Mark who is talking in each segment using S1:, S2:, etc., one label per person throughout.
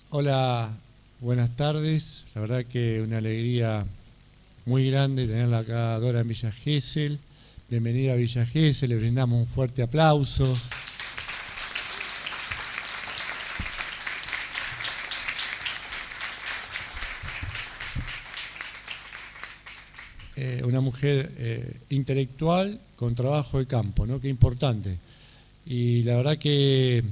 S1: Hola, buenas tardes. La verdad que una alegría muy grande tenerla acá, Dora, en Villa Gesell. Bienvenida a Villa Gesell, le brindamos un fuerte aplauso. Una mujer intelectual con trabajo de campo, ¿no? Qué importante. Y la verdad que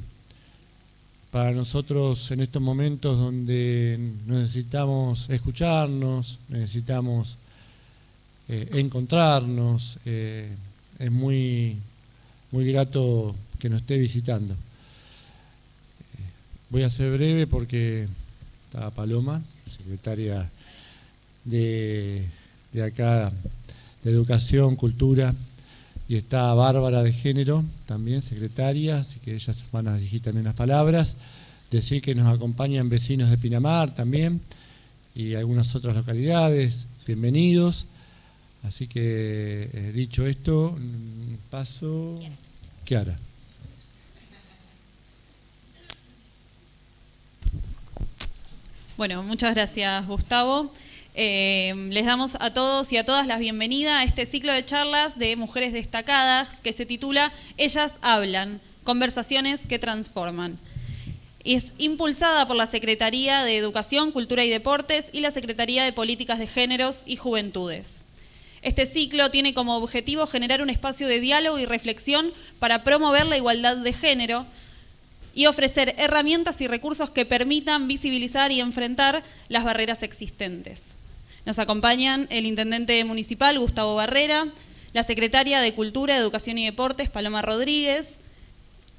S1: para nosotros en estos momentos donde necesitamos escucharnos, necesitamos encontrarnos, es muy grato que nos esté visitando. Voy a ser breve porque está Paloma, secretaria de acá de Educación, Cultura, y está Bárbara de Género, también secretaria, así que ellas van a dirigir también las palabras. Decir que nos acompañan vecinos de Pinamar también y algunas otras localidades. Bienvenidos. Así que, dicho esto, paso... Kiara.
S2: Bueno, muchas gracias, Gustavo. Les damos a todos y a todas la bienvenida a este ciclo de charlas de mujeres destacadas que se titula Ellas hablan, conversaciones que transforman. Es impulsada por la Secretaría de Educación, Cultura y Deportes y la Secretaría de Políticas de Géneros y Juventudes. Este ciclo tiene como objetivo generar un espacio de diálogo y reflexión para promover la igualdad de género y ofrecer herramientas y recursos que permitan visibilizar y enfrentar las barreras existentes. Nos acompañan el intendente municipal, Gustavo Barrera, la secretaria de Cultura, Educación y Deportes, Paloma Rodríguez,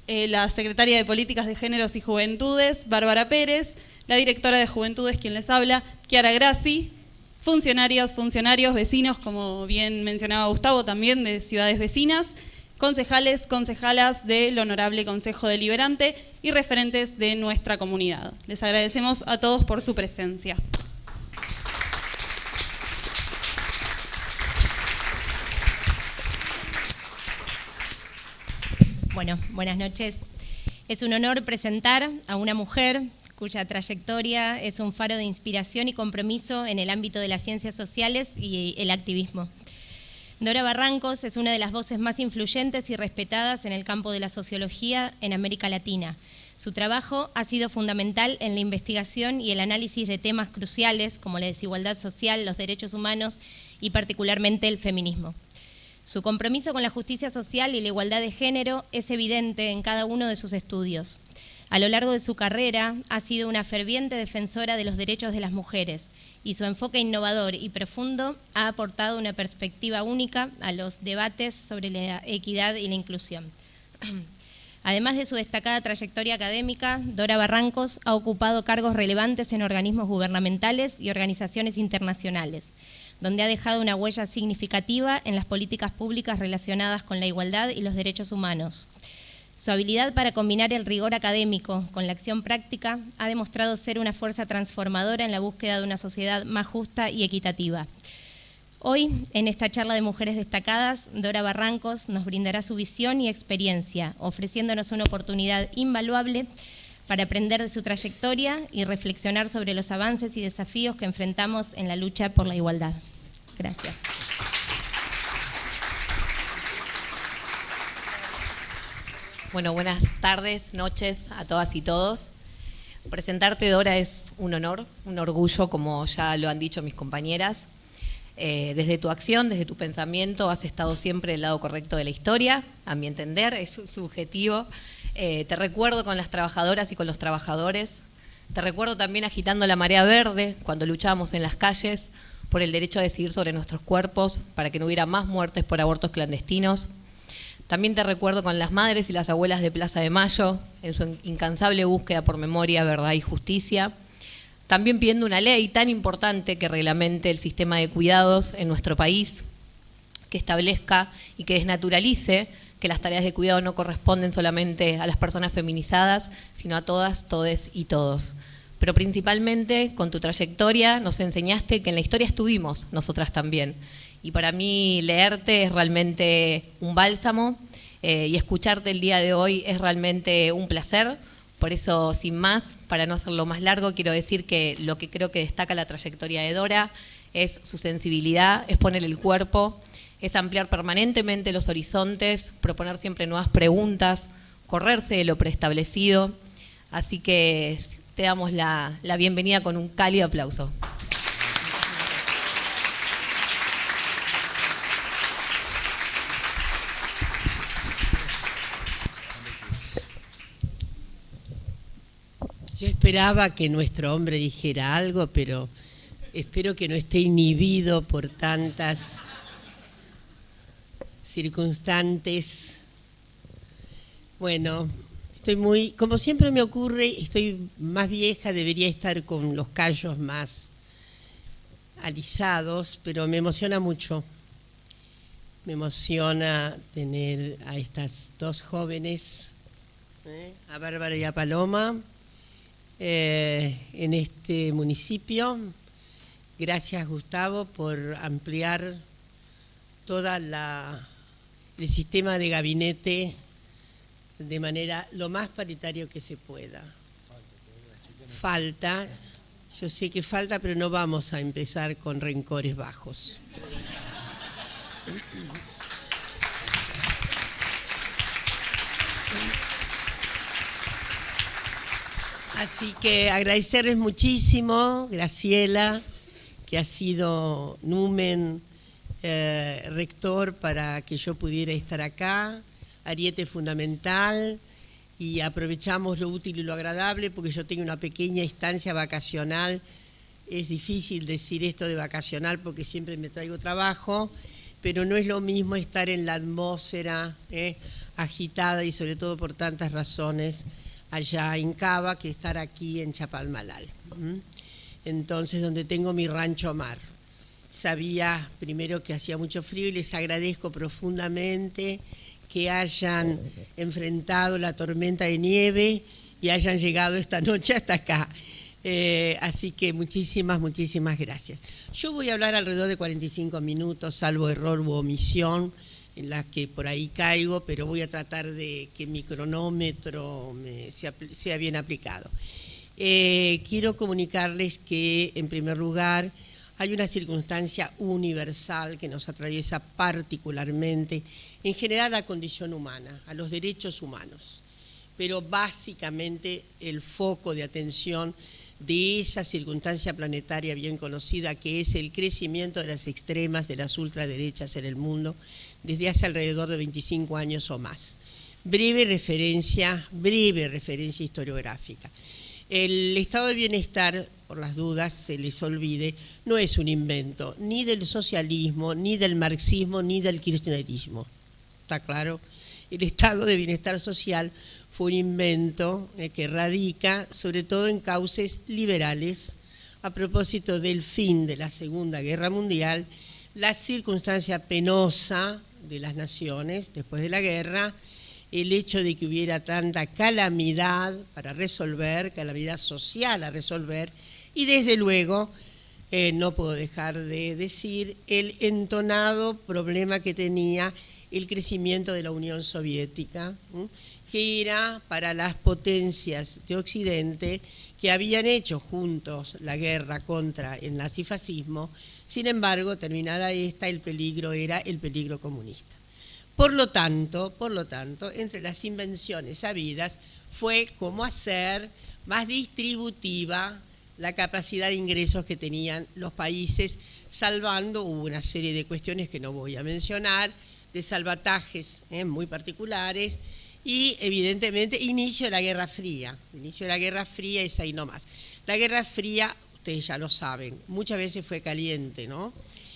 S2: la secretaria de Políticas de Géneros y Juventudes, Bárbara Pérez, la directora de Juventudes, quien les habla, Chiara Grassi, funcionarios, vecinos, como bien mencionaba Gustavo, también de ciudades vecinas, concejales, concejalas del Honorable Consejo Deliberante y referentes de nuestra comunidad. Les agradecemos a todos por su presencia.
S3: Bueno, buenas noches. Es un honor presentar a una mujer cuya trayectoria es un faro de inspiración y compromiso en el ámbito de las ciencias sociales y el activismo. Dora Barrancos es una de las voces más influyentes y respetadas en el campo de la sociología en América Latina. Su trabajo ha sido fundamental en la investigación y el análisis de temas cruciales como la desigualdad social, los derechos humanos y particularmente el feminismo. Su compromiso con la justicia social y la igualdad de género es evidente en cada uno de sus estudios. A lo largo de su carrera ha sido una ferviente defensora de los derechos de las mujeres y su enfoque innovador y profundo ha aportado una perspectiva única a los debates sobre la equidad y la inclusión. Además de su destacada trayectoria académica, Dora Barrancos ha ocupado cargos relevantes en organismos gubernamentales y organizaciones internacionales, donde ha dejado una huella significativa en las políticas públicas relacionadas con la igualdad y los derechos humanos. Su habilidad para combinar el rigor académico con la acción práctica ha demostrado ser una fuerza transformadora en la búsqueda de una sociedad más justa y equitativa. Hoy, en esta charla de mujeres destacadas, Dora Barrancos nos brindará su visión y experiencia, ofreciéndonos una oportunidad invaluable para aprender de su trayectoria y reflexionar sobre los avances y desafíos que enfrentamos en la lucha por la igualdad. Gracias.
S4: Bueno, buenas tardes, noches a todas y todos. Presentarte, Dora, es un honor, un orgullo, como ya lo han dicho mis compañeras. Desde tu acción, desde tu pensamiento, has estado siempre del lado correcto de la historia, a mi entender, es subjetivo. Te recuerdo con las trabajadoras y con los trabajadores. Te recuerdo también agitando la marea verde cuando luchábamos en las calles por el derecho a decidir sobre nuestros cuerpos, para que no hubiera más muertes por abortos clandestinos. También te recuerdo con las madres y las abuelas de Plaza de Mayo, en su incansable búsqueda por memoria, verdad y justicia. También pidiendo una ley tan importante que reglamente el sistema de cuidados en nuestro país, que establezca y que desnaturalice que las tareas de cuidado no corresponden solamente a las personas feminizadas, sino a todas, todes y todos. Pero principalmente con tu trayectoria nos enseñaste que en la historia estuvimos nosotras también. Y para mí leerte es realmente un bálsamo y escucharte el día de hoy es realmente un placer, Por eso, sin más, para no hacerlo más largo, quiero decir que lo que creo que destaca la trayectoria de Dora es su sensibilidad, es poner el cuerpo, es ampliar permanentemente los horizontes, proponer siempre nuevas preguntas, correrse de lo preestablecido. Así que te damos la bienvenida con un cálido aplauso.
S5: Yo esperaba que nuestro hombre dijera algo, pero espero que no esté inhibido por tantas circunstantes. Bueno, estoy muy, como siempre me ocurre, estoy más vieja, debería estar con los callos más alisados, pero me emociona mucho. Me emociona tener a estas dos jóvenes, a Bárbara y a Paloma, en este municipio. Gracias, Gustavo, por ampliar toda el sistema de gabinete de manera lo más paritario que se pueda. Falta, yo sé que falta, pero no vamos a empezar con rencores bajos. Así que agradecerles muchísimo, Graciela, que ha sido numen rector para que yo pudiera estar acá, ariete fundamental, y aprovechamos lo útil y lo agradable porque yo tengo una pequeña estancia vacacional. Es difícil decir esto de vacacional porque siempre me traigo trabajo, pero no es lo mismo estar en la atmósfera agitada y sobre todo por tantas razones allá en Cava que estar aquí en Chapalmalal. Entonces, donde tengo mi rancho mar. Sabía primero que hacía mucho frío y les agradezco profundamente que hayan enfrentado la tormenta de nieve y hayan llegado esta noche hasta acá. Así que muchísimas gracias. Yo voy a hablar alrededor de 45 minutos, salvo error u omisión, en las que por ahí caigo, pero voy a tratar de que mi cronómetro sea bien aplicado. Quiero comunicarles que, en primer lugar, hay una circunstancia universal que nos atraviesa particularmente, en general a la condición humana, a los derechos humanos, pero básicamente el foco de atención de esa circunstancia planetaria bien conocida que es el crecimiento de las extremas, de las ultraderechas en el mundo desde hace alrededor de 25 años o más. Breve referencia historiográfica. El estado de bienestar, por las dudas se les olvide, no es un invento ni del socialismo, ni del marxismo, ni del kirchnerismo. ¿Está claro? El estado de bienestar social fue un invento que radica sobre todo en cauces liberales a propósito del fin de la Segunda Guerra Mundial, la circunstancia penosa de las naciones después de la guerra, el hecho de que hubiera tanta calamidad para resolver, calamidad social a resolver, y desde luego, no puedo dejar de decir, el entonado problema que tenía el crecimiento de la Unión Soviética, que era para las potencias de Occidente que habían hecho juntos la guerra contra el nazifascismo. Sin embargo, terminada esta, el peligro era el peligro comunista. Por lo tanto, entre las invenciones habidas fue cómo hacer más distributiva la capacidad de ingresos que tenían los países, salvando, hubo una serie de cuestiones que no voy a mencionar, de salvatajes muy particulares, y evidentemente inicio de la Guerra Fría. Inicio de la Guerra Fría es ahí nomás. La Guerra Fría, ustedes ya lo saben, muchas veces fue caliente, ¿no?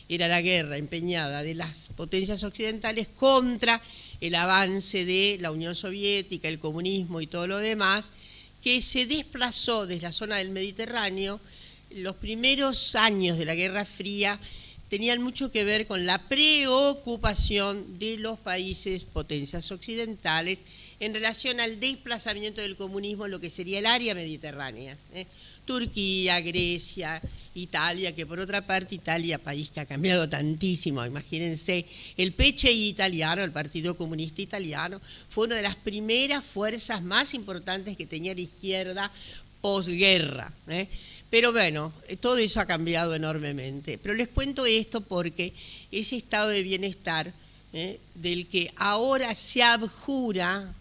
S5: Era la guerra empeñada de las potencias occidentales contra el avance de la Unión Soviética, el comunismo y todo lo demás, que se desplazó desde la zona del Mediterráneo. Los primeros años de la Guerra Fría tenían mucho que ver con la preocupación de los países potencias occidentales en relación al desplazamiento del comunismo en lo que sería el área mediterránea. Turquía, Grecia, Italia, que por otra parte Italia, país que ha cambiado tantísimo, imagínense, el PCI italiano, el Partido Comunista Italiano, fue una de las primeras fuerzas más importantes que tenía la izquierda posguerra. Pero bueno, todo eso ha cambiado enormemente. Pero les cuento esto porque ese estado de bienestar del que ahora se abjura,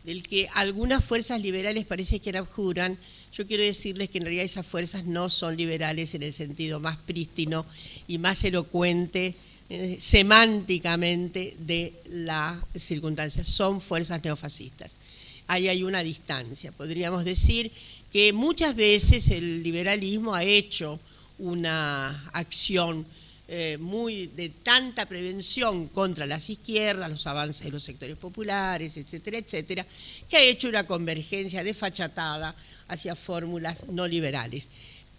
S5: del que algunas fuerzas liberales parece que abjuran, yo quiero decirles que en realidad esas fuerzas no son liberales en el sentido más prístino y más elocuente semánticamente de la circunstancia, son fuerzas neofascistas. Ahí hay una distancia. Podríamos decir que muchas veces el liberalismo ha hecho una acción muy de tanta prevención contra las izquierdas, los avances de los sectores populares, etcétera, etcétera, que ha hecho una convergencia desfachatada hacia fórmulas no liberales.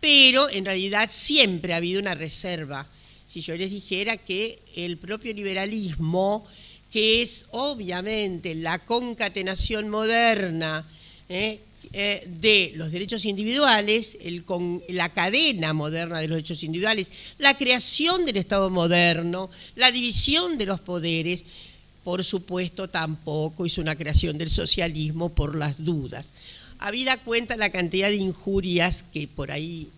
S5: Pero en realidad siempre ha habido una reserva. Si yo les dijera que el propio liberalismo, que es obviamente la concatenación moderna de los derechos individuales, la cadena moderna de los derechos individuales, la creación del Estado moderno, la división de los poderes, por supuesto tampoco es una creación del socialismo por las dudas. Habida cuenta la cantidad de injurias que por ahí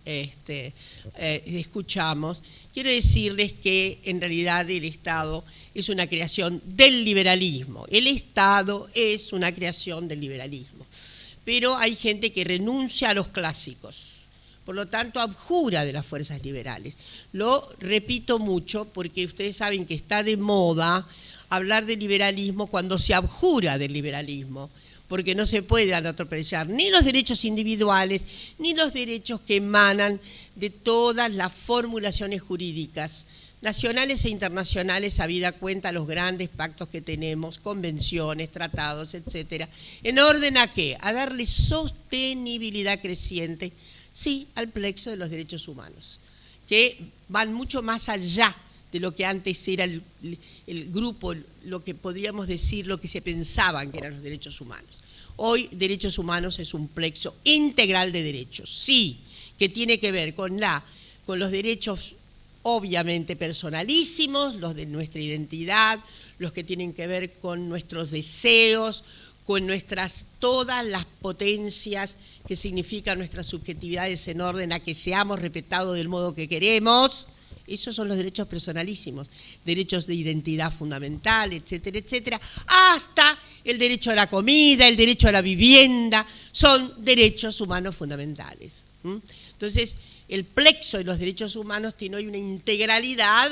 S5: escuchamos, quiero decirles que en realidad el Estado es una creación del liberalismo. El Estado es una creación del liberalismo. Pero hay gente que renuncia a los clásicos, por lo tanto abjura de las fuerzas liberales. Lo repito mucho porque ustedes saben que está de moda hablar de liberalismo cuando se abjura del liberalismo, porque no se pueden atropellar ni los derechos individuales, ni los derechos que emanan de todas las formulaciones jurídicas, nacionales e internacionales, habida cuenta los grandes pactos que tenemos, convenciones, tratados, etcétera, en orden a ¿qué? A darle sostenibilidad creciente, sí, al plexo de los derechos humanos, que van mucho más allá de lo que antes era el grupo, lo que podríamos decir, lo que se pensaban que eran los derechos humanos. Hoy, derechos humanos es un plexo integral de derechos, sí, que tiene que ver con los derechos obviamente personalísimos, los de nuestra identidad, los que tienen que ver con nuestros deseos, con todas las potencias que significan nuestras subjetividades en orden a que seamos respetados del modo que queremos. Esos son los derechos personalísimos, derechos de identidad fundamental, etcétera, etcétera, hasta el derecho a la comida, el derecho a la vivienda, son derechos humanos fundamentales. Entonces, el plexo de los derechos humanos tiene hoy una integralidad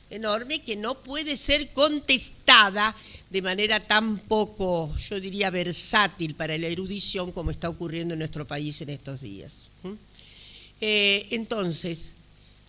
S5: enorme que no puede ser contestada de manera tan poco, yo diría, versátil para la erudición como está ocurriendo en nuestro país en estos días. Entonces,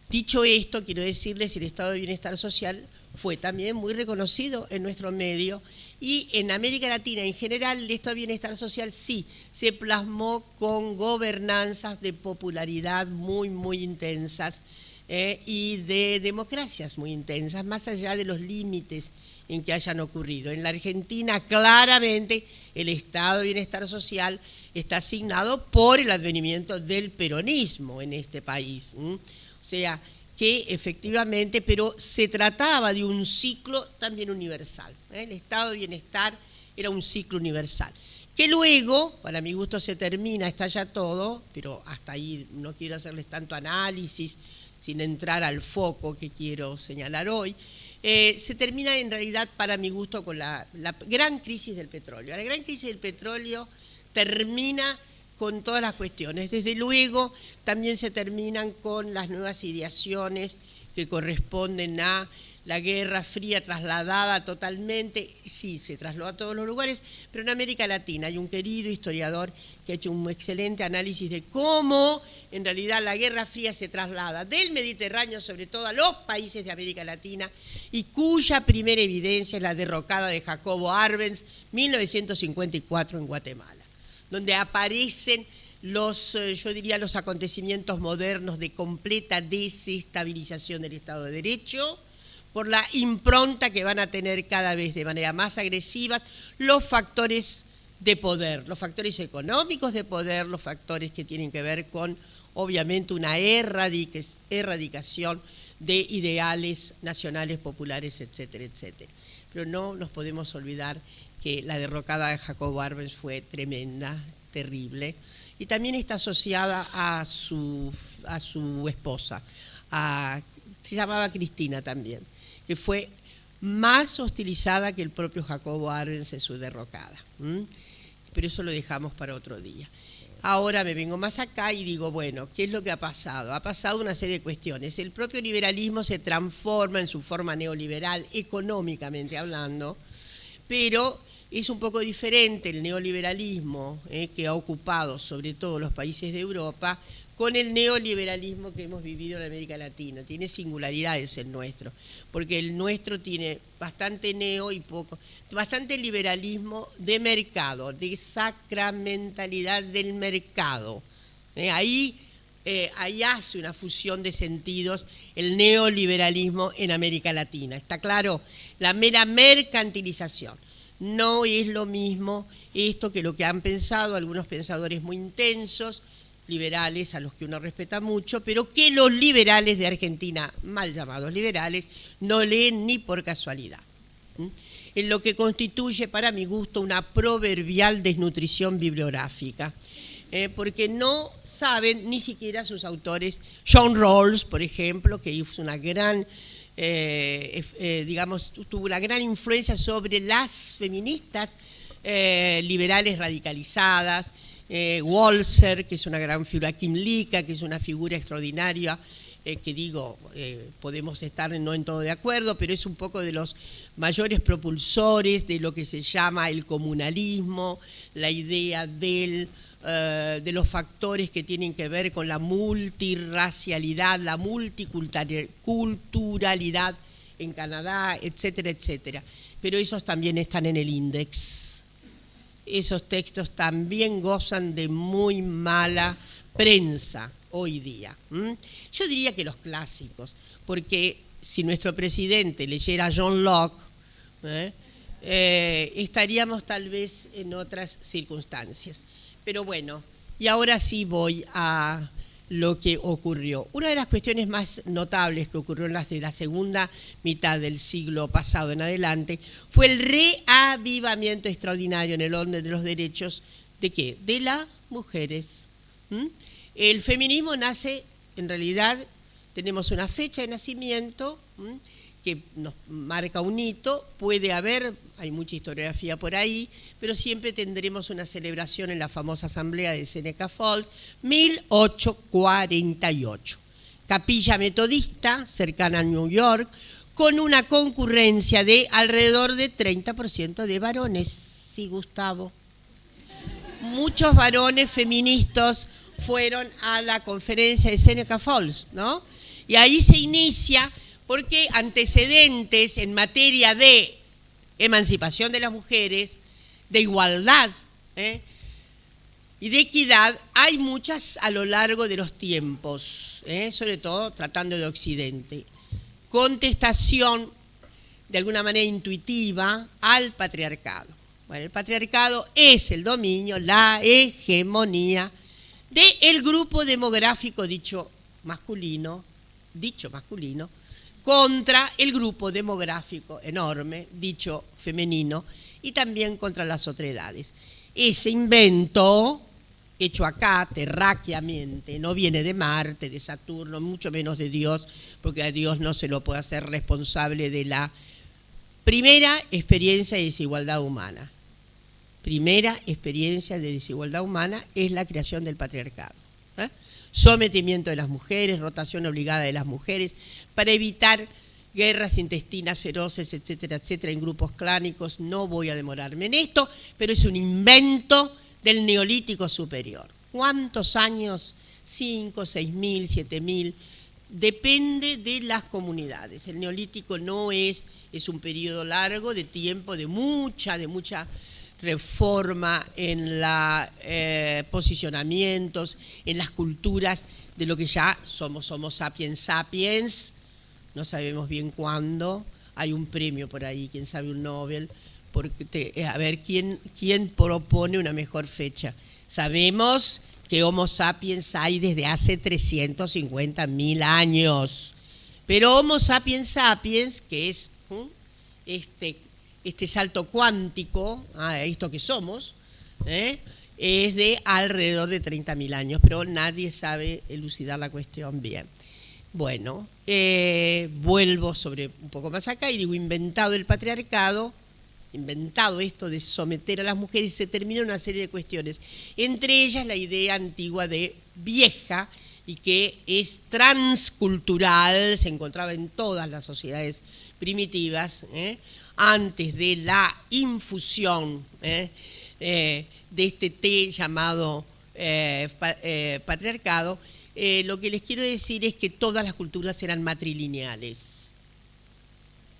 S5: dicho esto, quiero decirles, el estado de bienestar social fue también muy reconocido en nuestro medio y en América Latina en general el estado de bienestar social sí se plasmó con gobernanzas de popularidad muy, muy intensas y de democracias muy intensas, más allá de los límites en que hayan ocurrido. En la Argentina claramente el estado de bienestar social está asignado por el advenimiento del peronismo en este país. O sea, que efectivamente, pero se trataba de un ciclo también universal. El estado de bienestar era un ciclo universal, que luego, para mi gusto, se termina, estalla todo, pero hasta ahí no quiero hacerles tanto análisis, sin entrar al foco que quiero señalar hoy, se termina en realidad, para mi gusto, con la gran crisis del petróleo. La gran crisis del petróleo termina con todas las cuestiones. Desde luego, también se terminan con las nuevas ideaciones que corresponden a la Guerra Fría trasladada totalmente, sí, se trasladó a todos los lugares, pero en América Latina hay un querido historiador que ha hecho un excelente análisis de cómo en realidad la Guerra Fría se traslada del Mediterráneo, sobre todo a los países de América Latina, y cuya primera evidencia es la derrocada de Jacobo Arbenz, 1954 en Guatemala, donde aparecen yo diría los acontecimientos modernos de completa desestabilización del Estado de Derecho, por la impronta que van a tener cada vez de manera más agresiva los factores de poder, los factores económicos de poder, los factores que tienen que ver con, obviamente, una erradicación de ideales nacionales, populares, etcétera, etcétera. Pero no nos podemos olvidar que la derrocada de Jacobo Arbenz fue tremenda, terrible, y también está asociada a su esposa, se llamaba Cristina también, que fue más hostilizada que el propio Jacobo Arbenz en su derrocada. Pero eso lo dejamos para otro día. Ahora me vengo más acá y digo, bueno, ¿qué es lo que ha pasado? Ha pasado una serie de cuestiones. El propio liberalismo se transforma en su forma neoliberal, económicamente hablando, pero es un poco diferente el neoliberalismo que ha ocupado sobre todo los países de Europa con el neoliberalismo que hemos vivido en América Latina. Tiene singularidades el nuestro, porque el nuestro tiene bastante neo y bastante liberalismo de mercado, de sacramentalidad del mercado. Ahí hace una fusión de sentidos el neoliberalismo en América Latina. ¿Está claro? La mera mercantilización. No es lo mismo esto que lo que han pensado algunos pensadores muy intensos, liberales a los que uno respeta mucho, pero que los liberales de Argentina, mal llamados liberales, no leen ni por casualidad. En lo que constituye, para mi gusto, una proverbial desnutrición bibliográfica, porque no saben ni siquiera sus autores. John Rawls, por ejemplo, que hizo una gran, tuvo una gran influencia sobre las feministas liberales radicalizadas, Walser, que es una gran figura, Kim Lika, que es una figura extraordinaria, podemos estar no en todo de acuerdo, pero es un poco de los mayores propulsores de lo que se llama el comunalismo, la idea de los factores que tienen que ver con la multirracialidad, la multiculturalidad en Canadá, etcétera, etcétera. Pero esos también están en el índice. Esos textos también gozan de muy mala prensa hoy día. Yo diría que los clásicos, porque si nuestro presidente leyera John Locke, estaríamos tal vez en otras circunstancias. Pero bueno, y ahora sí voy a lo que ocurrió. Una de las cuestiones más notables que ocurrió en la segunda mitad del siglo pasado en adelante fue el reavivamiento extraordinario en el orden de los derechos, ¿de qué? De las mujeres. El feminismo nace, en realidad, tenemos una fecha de nacimiento que nos marca un hito, puede haber, hay mucha historiografía por ahí, pero siempre tendremos una celebración en la famosa asamblea de Seneca Falls, 1848. Capilla metodista, cercana a New York, con una concurrencia de alrededor de 30% de varones. Sí, Gustavo. Muchos varones feministas fueron a la conferencia de Seneca Falls, ¿no? Y ahí se inicia, porque antecedentes en materia de emancipación de las mujeres, de igualdad y de equidad, hay muchas a lo largo de los tiempos, sobre todo tratando de Occidente. Contestación, de alguna manera intuitiva, al patriarcado. Bueno, el patriarcado es el dominio, la hegemonía del grupo demográfico dicho masculino, contra el grupo demográfico enorme, dicho femenino, y también contra las otredades. Ese invento, hecho acá terráqueamente, no viene de Marte, de Saturno, mucho menos de Dios, porque a Dios no se lo puede hacer responsable de la primera experiencia de desigualdad humana. Primera experiencia de desigualdad humana es la creación del patriarcado. Sometimiento de las mujeres, rotación obligada de las mujeres, para evitar guerras intestinas feroces, etcétera, etcétera, en grupos clánicos. No voy a demorarme en esto, pero es un invento del Neolítico superior. ¿Cuántos años? 5, 6.000, 7.000, depende de las comunidades. El Neolítico no es un periodo largo de tiempo, de mucha reforma en los posicionamientos, en las culturas de lo que ya somos Homo sapiens sapiens, no sabemos bien cuándo, hay un premio por ahí, quién sabe, un Nobel, a ver quién propone una mejor fecha. Sabemos que Homo sapiens hay desde hace 350.000 años, pero Homo sapiens sapiens, que es este salto cuántico a esto que somos, es de alrededor de 30.000 años, pero nadie sabe elucidar la cuestión bien. Bueno, vuelvo sobre un poco más acá y digo, inventado el patriarcado, inventado esto de someter a las mujeres, se termina una serie de cuestiones, entre ellas la idea antigua de vieja y que es transcultural, se encontraba en todas las sociedades primitivas, antes de la infusión de este té llamado patriarcado. Lo que les quiero decir es que todas las culturas eran matrilineales.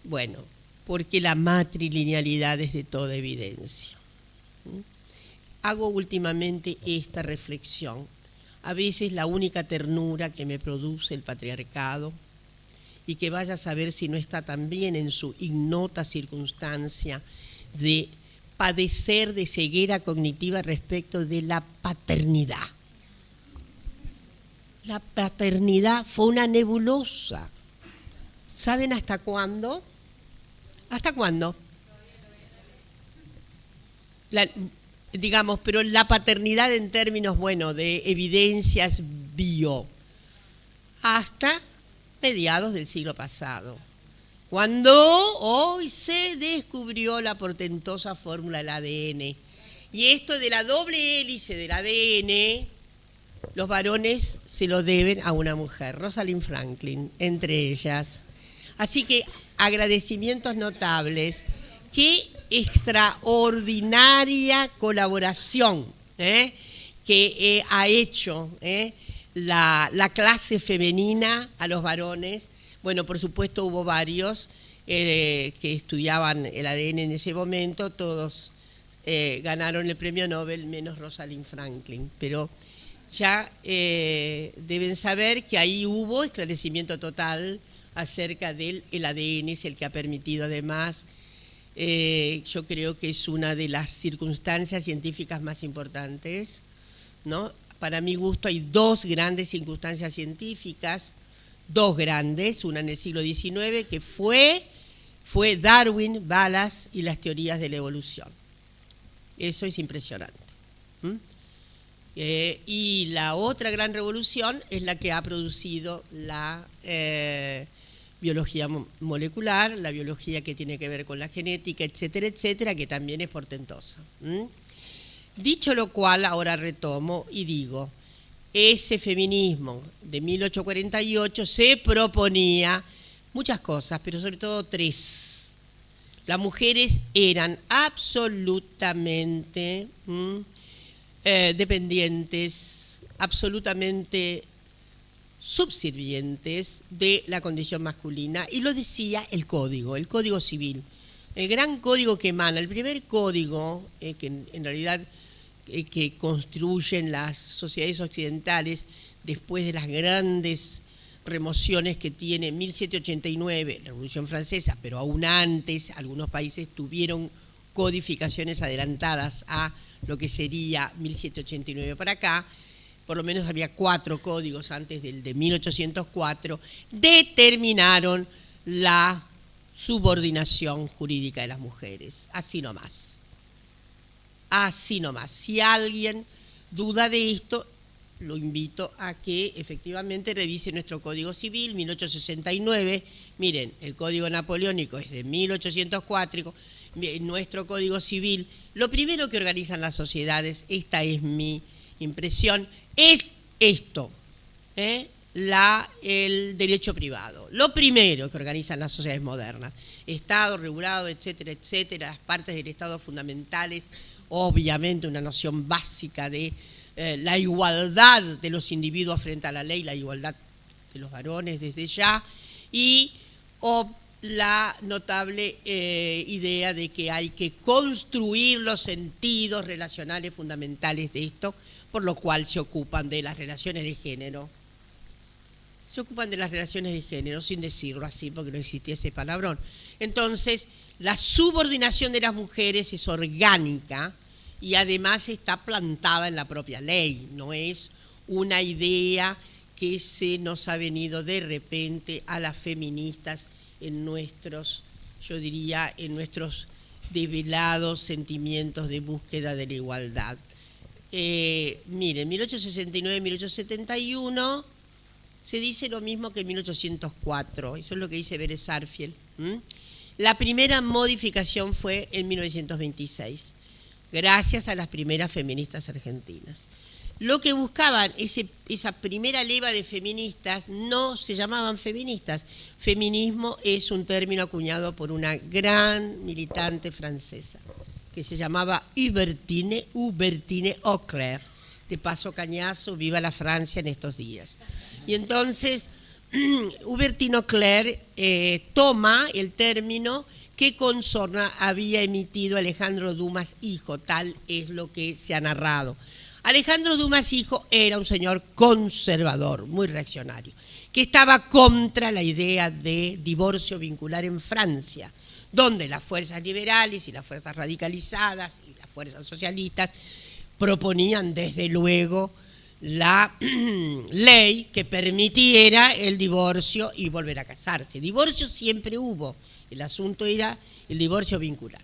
S5: Bueno, porque la matrilinealidad es de toda evidencia. Hago últimamente esta reflexión. A veces la única ternura que me produce el patriarcado, y que vaya a saber si no está también en su ignota circunstancia de padecer de ceguera cognitiva respecto de la paternidad. La paternidad fue una nebulosa. ¿Saben hasta cuándo? ¿Hasta cuándo? Digamos, pero la paternidad en términos, bueno, de evidencias bio, hasta mediados del siglo pasado, cuando hoy se descubrió la portentosa fórmula del ADN. Y esto de la doble hélice del ADN, los varones se lo deben a una mujer, Rosalind Franklin, entre ellas. Así que agradecimientos notables. Qué extraordinaria colaboración que ha hecho la clase femenina a los varones. Bueno, por supuesto hubo varios que estudiaban el ADN en ese momento, todos ganaron el premio Nobel, menos Rosalind Franklin, pero ya deben saber que ahí hubo esclarecimiento total acerca del ADN, es el que ha permitido además, yo creo que es una de las circunstancias científicas más importantes, ¿no? Para mi gusto hay dos grandes circunstancias científicas, dos grandes, una en el siglo XIX, que fue Darwin, Wallace y las teorías de la evolución. Eso es impresionante. Y la otra gran revolución es la que ha producido la biología molecular, la biología que tiene que ver con la genética, etcétera, etcétera, que también es portentosa. Dicho lo cual, ahora retomo y digo, ese feminismo de 1848 se proponía muchas cosas, pero sobre todo tres. Las mujeres eran absolutamente dependientes, absolutamente subservientes de la condición masculina, y lo decía el Código Civil, el gran código que emana, el primer código que en realidad que construyen las sociedades occidentales después de las grandes remociones que tiene 1789, la Revolución Francesa, pero aún antes algunos países tuvieron codificaciones adelantadas a lo que sería 1789 para acá, por lo menos había 4 códigos antes del de 1804, determinaron la subordinación jurídica de las mujeres, así nomás. Así nomás. Si alguien duda de esto, lo invito a que efectivamente revise nuestro Código Civil, 1869. Miren, el Código Napoleónico es de 1804, nuestro Código Civil. Lo primero que organizan las sociedades, esta es mi impresión, es esto, el derecho privado. Lo primero que organizan las sociedades modernas, Estado regulado, etcétera, etcétera, las partes del Estado fundamentales, obviamente una noción básica de la igualdad de los individuos frente a la ley, la igualdad de los varones desde ya, y la notable idea de que hay que construir los sentidos relacionales fundamentales de esto, por lo cual se ocupan de las relaciones de género. Se ocupan de las relaciones de género, sin decirlo así, porque no existía ese palabrón. Entonces, la subordinación de las mujeres es orgánica y además está plantada en la propia ley, no es una idea que se nos ha venido de repente a las feministas en nuestros, yo diría, en nuestros develados sentimientos de búsqueda de la igualdad. Miren, 1869-1871 se dice lo mismo que en 1804, eso es lo que dice Vélez Sarsfield. La primera modificación fue en 1926, gracias a las primeras feministas argentinas. Lo que buscaban, esa primera leva de feministas, no se llamaban feministas. Feminismo es un término acuñado por una gran militante francesa, que se llamaba Hubertine Auclair. De paso cañazo, viva la Francia en estos días. Y entonces, Hubertine Auclair toma el término que con sorna había emitido Alejandro Dumas hijo, tal es lo que se ha narrado. Alejandro Dumas hijo era un señor conservador, muy reaccionario, que estaba contra la idea de divorcio vincular en Francia, donde las fuerzas liberales y las fuerzas radicalizadas y las fuerzas socialistas proponían desde luego la ley que permitiera el divorcio y volver a casarse. Divorcio siempre hubo, el asunto era el divorcio vincular.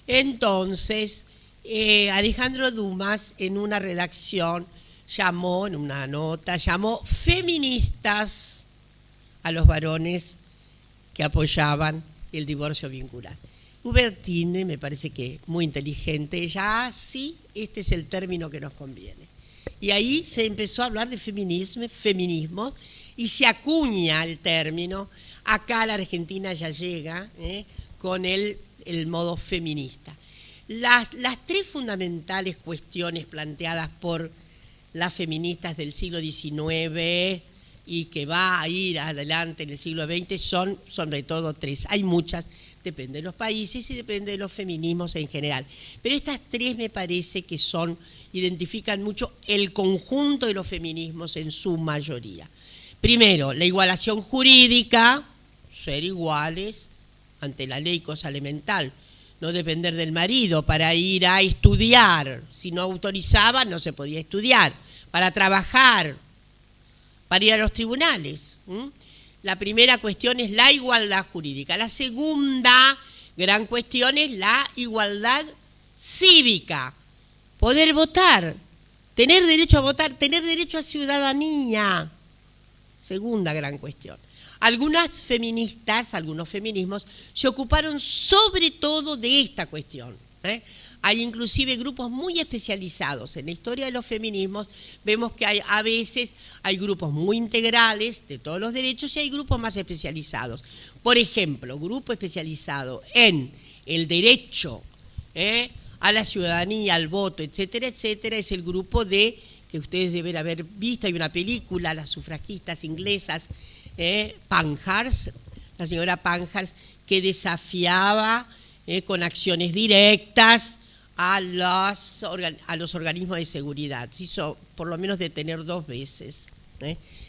S5: Entonces, Alejandro Dumas en una redacción llamó, en una nota, llamó feministas a los varones que apoyaban el divorcio vincular. Hubertine, me parece que muy inteligente, ya sí, este es el término que nos conviene. Y ahí se empezó a hablar de feminismo y se acuña el término. Acá la Argentina ya llega con el modo feminista. Las tres fundamentales cuestiones planteadas por las feministas del siglo XIX y que va a ir adelante en el siglo XX son sobre todo tres. Hay muchas, depende de los países y depende de los feminismos en general. Pero estas tres me parece que identifican mucho el conjunto de los feminismos en su mayoría. Primero, la igualación jurídica, ser iguales ante la ley, cosa elemental. No depender del marido para ir a estudiar. Si no autorizaba, no se podía estudiar. Para trabajar, para ir a los tribunales. La primera cuestión es la igualdad jurídica. La segunda gran cuestión es la igualdad cívica. Poder votar, tener derecho a votar, tener derecho a ciudadanía. Segunda gran cuestión. Algunas feministas, algunos feminismos, se ocuparon sobre todo de esta cuestión. Hay inclusive grupos muy especializados. En la historia de los feminismos vemos que a veces hay grupos muy integrales de todos los derechos y hay grupos más especializados. Por ejemplo, grupo especializado en el derecho a la ciudadanía, al voto, etcétera, etcétera, es el grupo que ustedes deben haber visto. Hay una película, las sufragistas inglesas, Pankhurst, la señora Pankhurst, que desafiaba con acciones directas a los organismos de seguridad. Se hizo por lo menos detener 2 veces.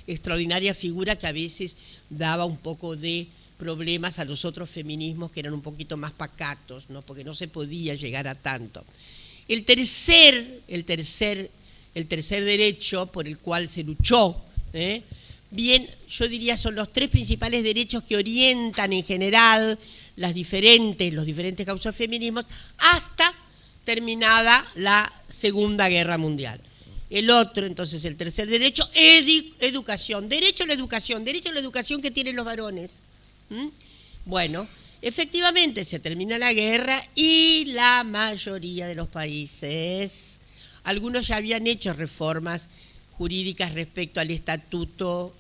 S5: Extraordinaria figura que a veces daba un poco de problemas a los otros feminismos que eran un poquito más pacatos, ¿no? Porque no se podía llegar a tanto. El tercer derecho por el cual se luchó, bien, yo diría son los 3 principales derechos que orientan en general los diferentes causas feminismos hasta terminada la Segunda Guerra Mundial. El otro, entonces, el tercer derecho, educación, derecho a la educación que tienen los varones. Bueno, efectivamente se termina la guerra y la mayoría de los países, algunos ya habían hecho reformas jurídicas respecto al estatuto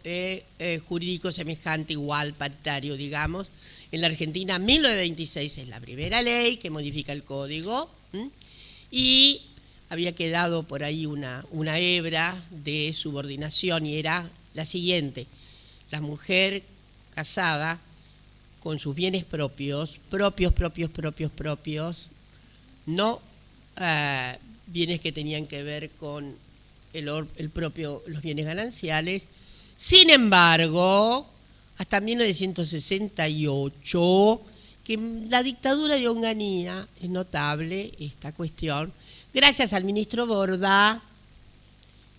S5: jurídico semejante, igual, paritario, digamos. En la Argentina, 1926 es la primera ley que modifica el código y había quedado por ahí una hebra de subordinación y era la siguiente: la mujer casada con sus bienes propios, no bienes que tenían que ver con los bienes gananciales. Sin embargo, hasta 1968, que la dictadura de Onganía, es notable esta cuestión, gracias al ministro Borda,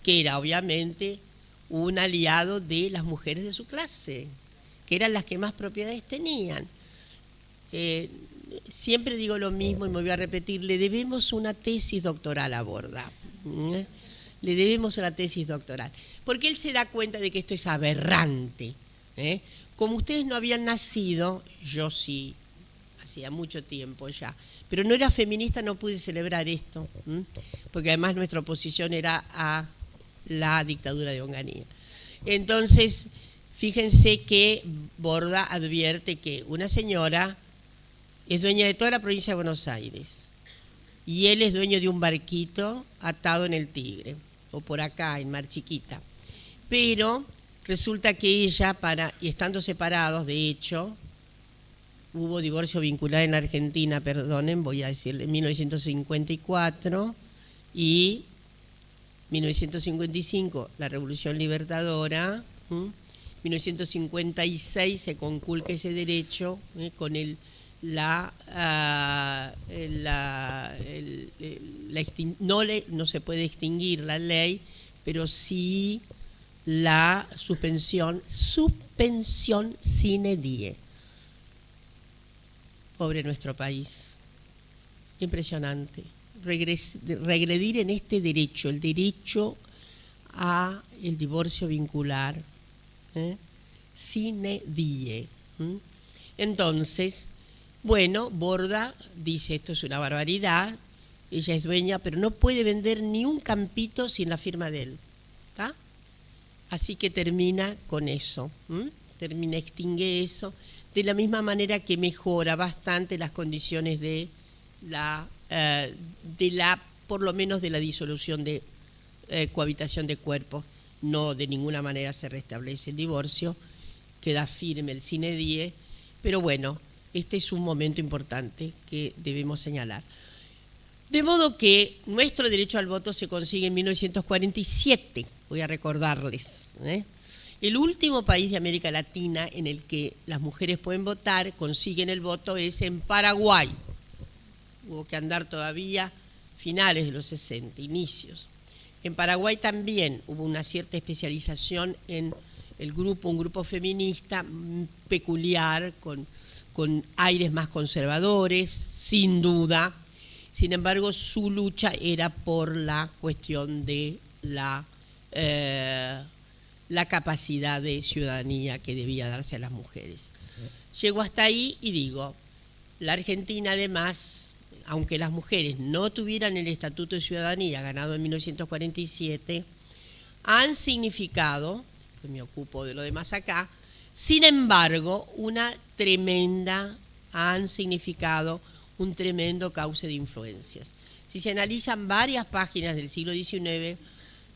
S5: que era obviamente un aliado de las mujeres de su clase, que eran las que más propiedades tenían. Siempre digo lo mismo y me voy a repetir, le debemos una tesis doctoral a Borda. Le debemos una tesis doctoral, porque él se da cuenta de que esto es aberrante. Como ustedes no habían nacido, yo sí, hacía mucho tiempo ya, pero no era feminista, no pude celebrar esto, porque además nuestra oposición era a la dictadura de Onganía. Entonces, fíjense que Borda advierte que una señora es dueña de toda la provincia de Buenos Aires y él es dueño de un barquito atado en el Tigre, o por acá, en Mar Chiquita. Pero resulta que ella, y estando separados, de hecho, hubo divorcio vincular en Argentina, perdonen, voy a decirle, en 1954 y 1955, la Revolución Libertadora, 1956 se conculca ese derecho con no se puede extinguir la ley, pero sí la suspensión sine die. Pobre nuestro país, impresionante. Regredir en este derecho, el derecho a el divorcio vincular, sine die. Entonces, bueno, Borda dice, esto es una barbaridad, ella es dueña, pero no puede vender ni un campito sin la firma de él, ¿tá? Así que termina con eso, extingue eso, de la misma manera que mejora bastante las condiciones por lo menos de la disolución de cohabitación de cuerpos. No, de ninguna manera se restablece el divorcio, queda firme el sine die, pero bueno, este es un momento importante que debemos señalar. De modo que nuestro derecho al voto se consigue en 1947, voy a recordarles. El último país de América Latina en el que las mujeres pueden votar, consiguen el voto, es en Paraguay. Hubo que andar todavía finales de los 60, inicios. En Paraguay también hubo una cierta especialización en un grupo feminista peculiar, con aires más conservadores, sin duda. Sin embargo, su lucha era por la cuestión de la capacidad de ciudadanía que debía darse a las mujeres. Llego hasta ahí y digo, la Argentina además, aunque las mujeres no tuvieran el Estatuto de Ciudadanía ganado en 1947, han significado, pues me ocupo de lo demás acá, sin embargo, han significado un tremendo cauce de influencias. Si se analizan varias páginas del siglo XIX,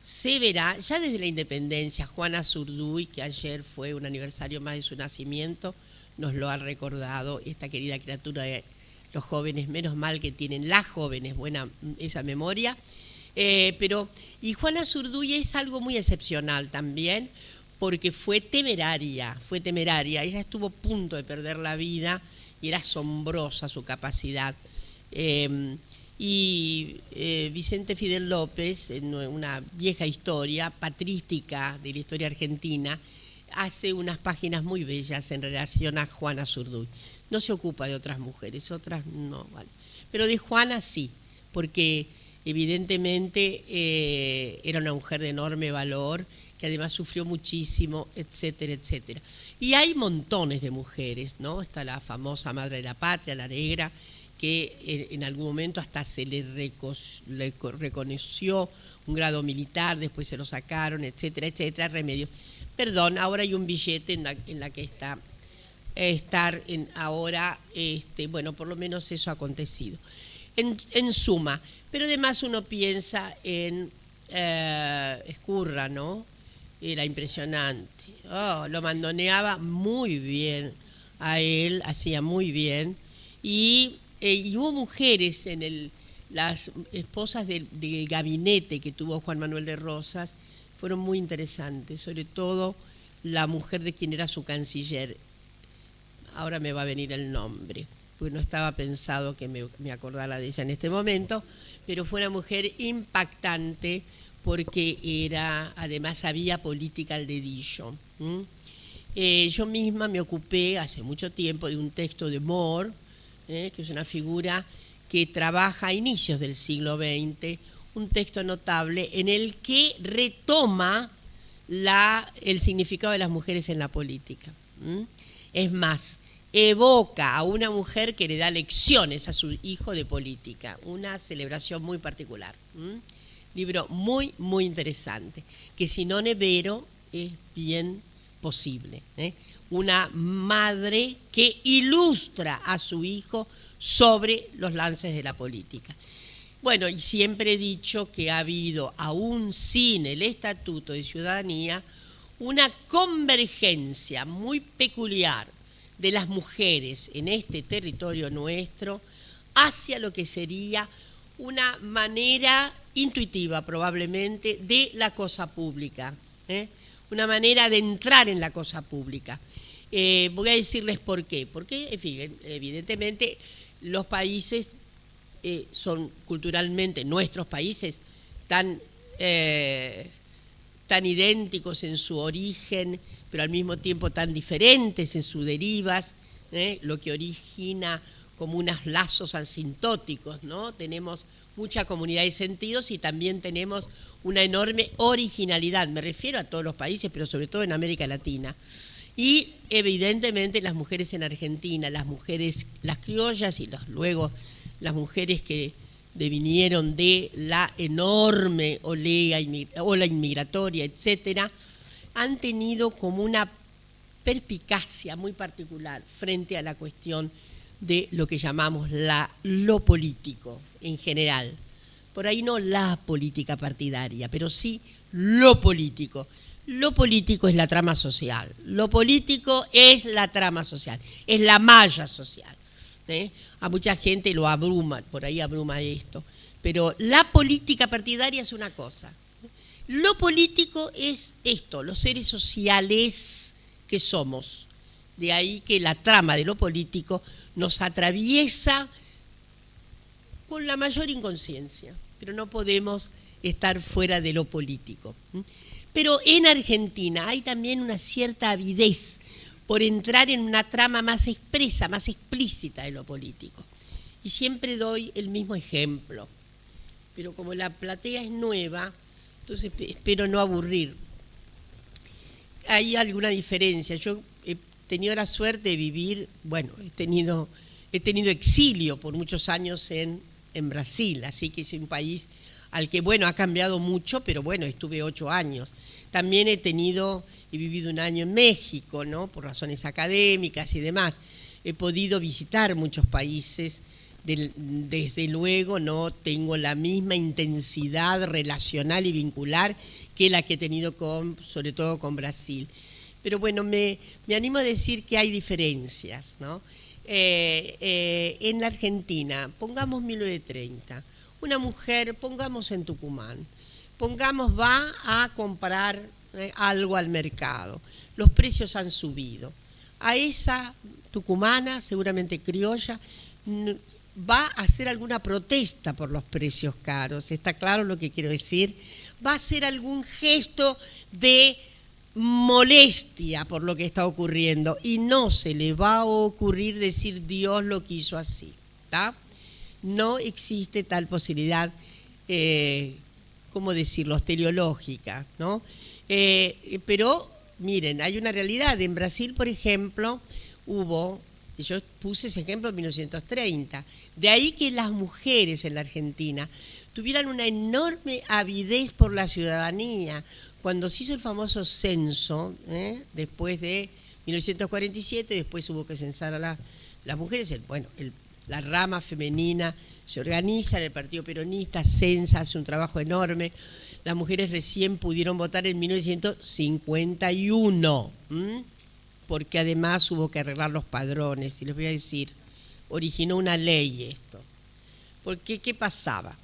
S5: se verá, ya desde la independencia, Juana Zurduy, que ayer fue un aniversario más de su nacimiento, nos lo ha recordado, esta querida criatura de los jóvenes, menos mal que tienen las jóvenes buena esa memoria, y Juana Zurduy es algo muy excepcional también, porque fue temeraria, ella estuvo a punto de perder la vida y era asombrosa su capacidad. Vicente Fidel López, en una vieja historia patrística de la historia argentina, hace unas páginas muy bellas en relación a Juana Zurduy. No se ocupa de otras mujeres, otras no, vale. Pero de Juana sí, porque evidentemente era una mujer de enorme valor, que además sufrió muchísimo, etcétera, etcétera. Y hay montones de mujeres, ¿no? Está la famosa Madre de la Patria, la Negra, que en algún momento hasta se le reconoció un grado militar, después se lo sacaron, etcétera, etcétera, remedios. Perdón, ahora hay un billete en la que está ahora, bueno, por lo menos eso ha acontecido. En suma, pero además uno piensa en Ezcurra, ¿no? Era impresionante. Lo mandoneaba muy bien a él, hacía muy bien. Y hubo mujeres las esposas del gabinete que tuvo Juan Manuel de Rosas, fueron muy interesantes, sobre todo la mujer de quien era su canciller. Ahora me va a venir el nombre, porque no estaba pensado que me acordara de ella en este momento, pero fue una mujer impactante porque además sabía política al dedillo. Yo misma me ocupé hace mucho tiempo de un texto de More, que es una figura que trabaja a inicios del siglo XX, un texto notable en el que retoma el significado de las mujeres en la política. Es más, evoca a una mujer que le da lecciones a su hijo de política, una celebración muy particular. Libro muy, muy interesante, que si no Nevero es bien posible. Una madre que ilustra a su hijo sobre los lances de la política. Bueno, y siempre he dicho que ha habido, aún sin el Estatuto de Ciudadanía, una convergencia muy peculiar de las mujeres en este territorio nuestro hacia lo que sería una manera intuitiva probablemente de la cosa pública, una manera de entrar en la cosa pública. Voy a decirles por qué. Porque, en fin, evidentemente los países son culturalmente, nuestros países, tan idénticos en su origen, pero al mismo tiempo tan diferentes en sus derivas, lo que origina como unos lazos asintóticos, ¿no? Tenemos mucha comunidad de sentidos y también tenemos una enorme originalidad. Me refiero a todos los países, pero sobre todo en América Latina. Y evidentemente las mujeres en Argentina, las criollas y luego las mujeres que devinieron de la enorme ola inmigratoria, etcétera, han tenido como una perspicacia muy particular frente a la cuestión de lo que llamamos lo político en general. Por ahí no la política partidaria, pero sí lo político. Lo político es la trama social, lo político es la trama social, es la malla social. A mucha gente lo abruma, por ahí abruma esto, pero la política partidaria es una cosa. Lo político es esto, los seres sociales que somos. De ahí que la trama de lo político nos atraviesa con la mayor inconsciencia, pero no podemos estar fuera de lo político. Pero en Argentina hay también una cierta avidez por entrar en una trama más expresa, más explícita de lo político. Y siempre doy el mismo ejemplo, pero como la platea es nueva, entonces espero no aburrir. Hay alguna diferencia. Yo he tenido la suerte de vivir, he tenido exilio por muchos años en Brasil, así que es un país al que, ha cambiado mucho, pero estuve 8 años. También he vivido un año en México, ¿no? Por razones académicas y demás. He podido visitar muchos países, desde luego no tengo la misma intensidad relacional y vincular que la que he tenido sobre todo con Brasil. Pero me animo a decir que hay diferencias, ¿no? En la Argentina, pongamos 1930, una mujer, pongamos en Tucumán, va a comprar algo al mercado, los precios han subido. A esa tucumana, seguramente criolla, va a hacer alguna protesta por los precios caros, ¿está claro lo que quiero decir? Va a hacer algún gesto de molestia por lo que está ocurriendo y no se le va a ocurrir decir Dios lo quiso así, ¿está? No existe tal posibilidad, ¿cómo decirlo?, teleológica, ¿no? Pero, miren, hay una realidad. En Brasil, por ejemplo, yo puse ese ejemplo en 1930, de ahí que las mujeres en la Argentina tuvieran una enorme avidez por la ciudadanía. Cuando se hizo el famoso censo, después de 1947, después hubo que censar a las mujeres, la rama femenina se organiza en el Partido Peronista, censa, hace un trabajo enorme. Las mujeres recién pudieron votar en 1951. porque además hubo que arreglar los padrones, y les voy a decir, originó una ley esto. Porque, ¿qué pasaba?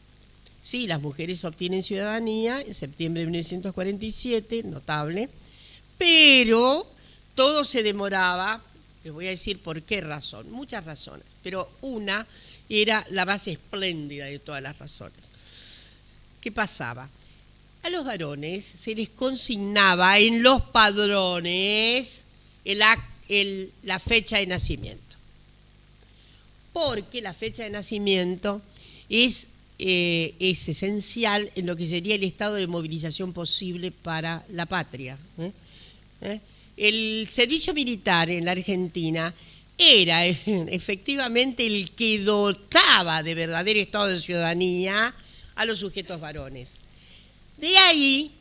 S5: Sí, las mujeres obtienen ciudadanía en septiembre de 1947, notable, pero todo se demoraba. Les voy a decir por qué razón, muchas razones, pero una era la base espléndida de todas las razones. ¿Qué pasaba? A los varones se les consignaba en los padrones la fecha de nacimiento, porque la fecha de nacimiento es esencial en lo que sería el estado de movilización posible para la patria. El servicio militar en la Argentina era efectivamente el que dotaba de verdadero estado de ciudadanía a los sujetos varones. De ahí,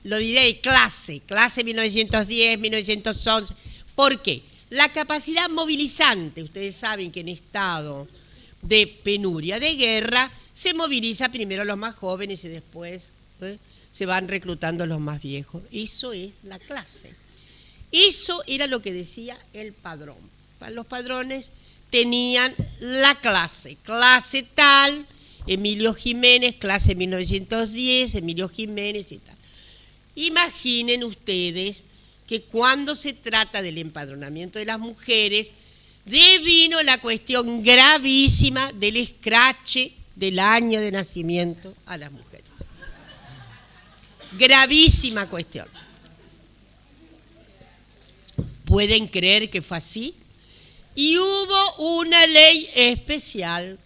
S5: lo diré de clase 1910, 1911. ¿Por qué? La capacidad movilizante, ustedes saben que en estado de penuria, de guerra, se moviliza primero los más jóvenes y después se van reclutando los más viejos. Eso es la clase. Eso era lo que decía el padrón. Los padrones tenían la clase tal, Emilio Jiménez, clase 1910, Emilio Jiménez y tal. Imaginen ustedes que cuando se trata del empadronamiento de las mujeres, devino la cuestión gravísima del escrache del año de nacimiento a las mujeres. Gravísima cuestión. ¿Pueden creer que fue así? Y hubo una ley especial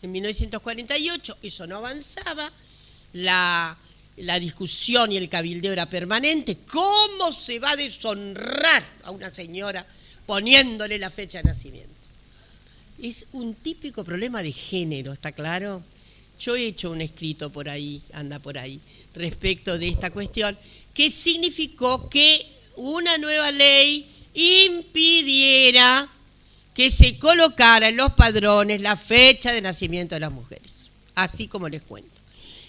S5: en 1948, eso no avanzaba, la discusión y el cabildeo era permanente. ¿Cómo se va a deshonrar a una señora poniéndole la fecha de nacimiento? Es un típico problema de género, ¿está claro? Yo he hecho un escrito por ahí, anda por ahí, respecto de esta cuestión, que significó que una nueva ley impidiera que se colocara en los padrones la fecha de nacimiento de las mujeres, así como les cuento.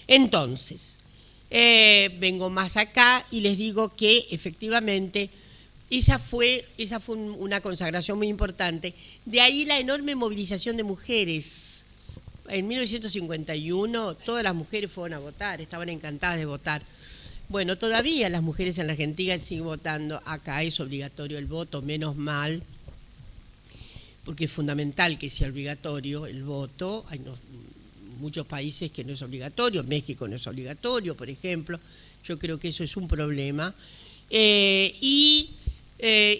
S5: Entonces, vengo más acá y les digo que efectivamente esa fue una consagración muy importante. De ahí la enorme movilización de mujeres. En 1951 todas las mujeres fueron a votar, estaban encantadas de votar. Bueno, todavía las mujeres en la Argentina siguen votando. Acá es obligatorio el voto, menos mal, porque es fundamental que sea obligatorio el voto. Hay muchos países que no es obligatorio, México no es obligatorio, por ejemplo. Yo creo que eso es un problema.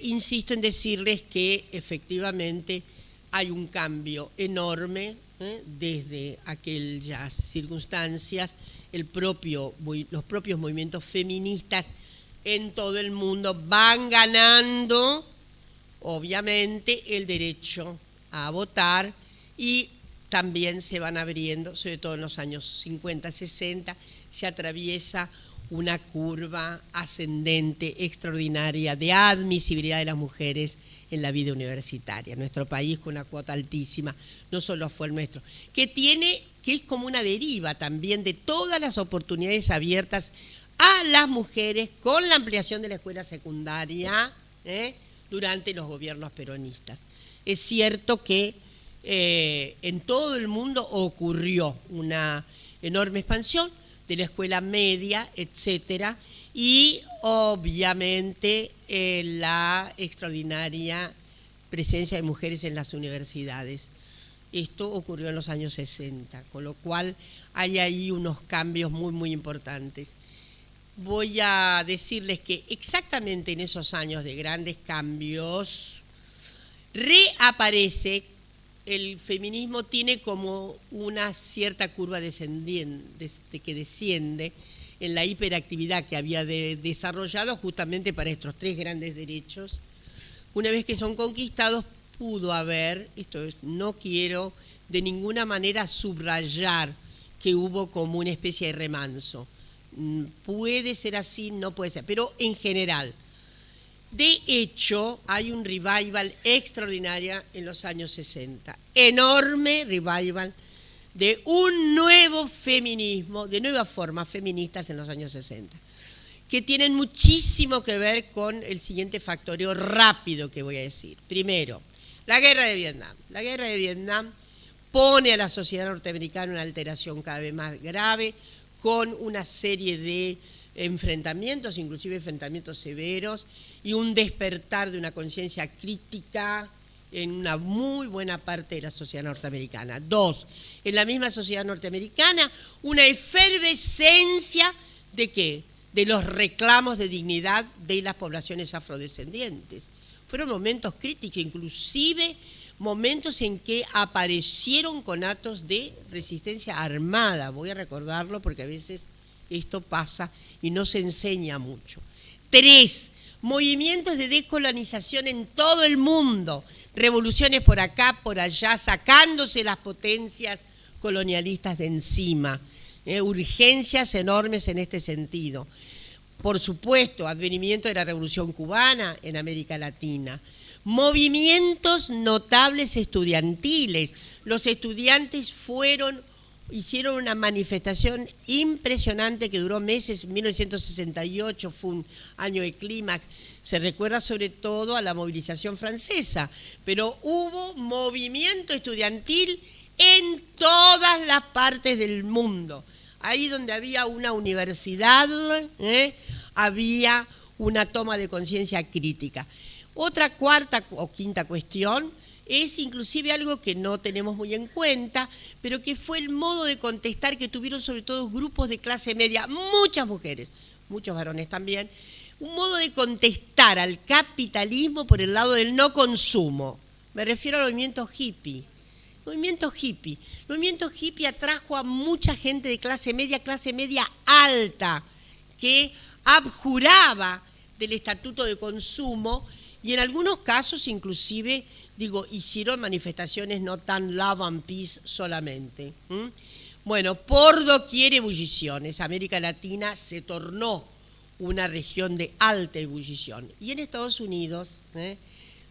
S5: Insisto en decirles que efectivamente hay un cambio enorme desde aquellas circunstancias. Los propios movimientos feministas en todo el mundo van ganando, obviamente, el derecho a votar, y también se van abriendo, sobre todo en los años 50, 60, se atraviesa una curva ascendente extraordinaria de admisibilidad de las mujeres en la vida universitaria. Nuestro país, con una cuota altísima, no solo fue el nuestro, que es como una deriva también de todas las oportunidades abiertas a las mujeres con la ampliación de la escuela secundaria durante los gobiernos peronistas. Es cierto que en todo el mundo ocurrió una enorme expansión de la escuela media, etcétera, y obviamente la extraordinaria presencia de mujeres en las universidades. Esto ocurrió en los años 60, con lo cual hay ahí unos cambios muy, muy importantes. Voy a decirles que exactamente en esos años de grandes cambios reaparece el feminismo, tiene como una cierta curva descendiente, que desciende en la hiperactividad que había desarrollado justamente para estos tres grandes derechos. Una vez que son conquistados, pudo haber, no quiero de ninguna manera subrayar que hubo como una especie de remanso. Puede ser así, no puede ser, pero en general. De hecho, hay un revival extraordinario en los años 60, enorme revival de un nuevo feminismo, de nuevas formas feministas en los años 60. que tienen muchísimo que ver con el siguiente factoreo rápido que voy a decir. Primero, la guerra de Vietnam. La guerra de Vietnam pone a la sociedad norteamericana una alteración cada vez más grave, con una serie de enfrentamientos, inclusive enfrentamientos severos, y un despertar de una conciencia crítica en una muy buena parte de la sociedad norteamericana. Dos, en la misma sociedad norteamericana, una efervescencia ¿de qué? De los reclamos de dignidad de las poblaciones afrodescendientes. Fueron momentos críticos, inclusive momentos en que aparecieron conatos de resistencia armada. Voy a recordarlo porque a veces esto pasa y no se enseña mucho. Tres, movimientos de decolonización en todo el mundo, revoluciones por acá, por allá, sacándose las potencias colonialistas de encima, urgencias enormes en este sentido. Por supuesto, advenimiento de la Revolución Cubana en América Latina. Movimientos notables estudiantiles. Los estudiantes hicieron una manifestación impresionante que duró meses. 1968 fue un año de clímax. Se recuerda sobre todo a la movilización francesa, pero hubo movimiento estudiantil en todas las partes del mundo. Ahí donde había una universidad, había una toma de conciencia crítica. Otra cuarta o quinta cuestión es inclusive algo que no tenemos muy en cuenta, pero que fue el modo de contestar que tuvieron sobre todo grupos de clase media, muchas mujeres, muchos varones también, un modo de contestar al capitalismo por el lado del no consumo. Me refiero al movimiento hippie. El movimiento hippie atrajo a mucha gente de clase media alta, que abjuraba del estatuto de consumo y en algunos casos inclusive, hicieron manifestaciones no tan love and peace solamente. Bueno, por doquier ebulliciones, América Latina se tornó una región de alta ebullición. Y en Estados Unidos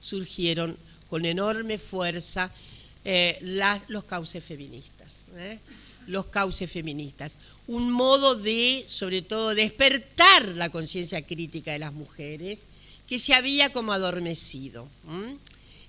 S5: surgieron con enorme fuerza los cauces feministas. Los cauces feministas. Un modo de, sobre todo, despertar la conciencia crítica de las mujeres que se había como adormecido.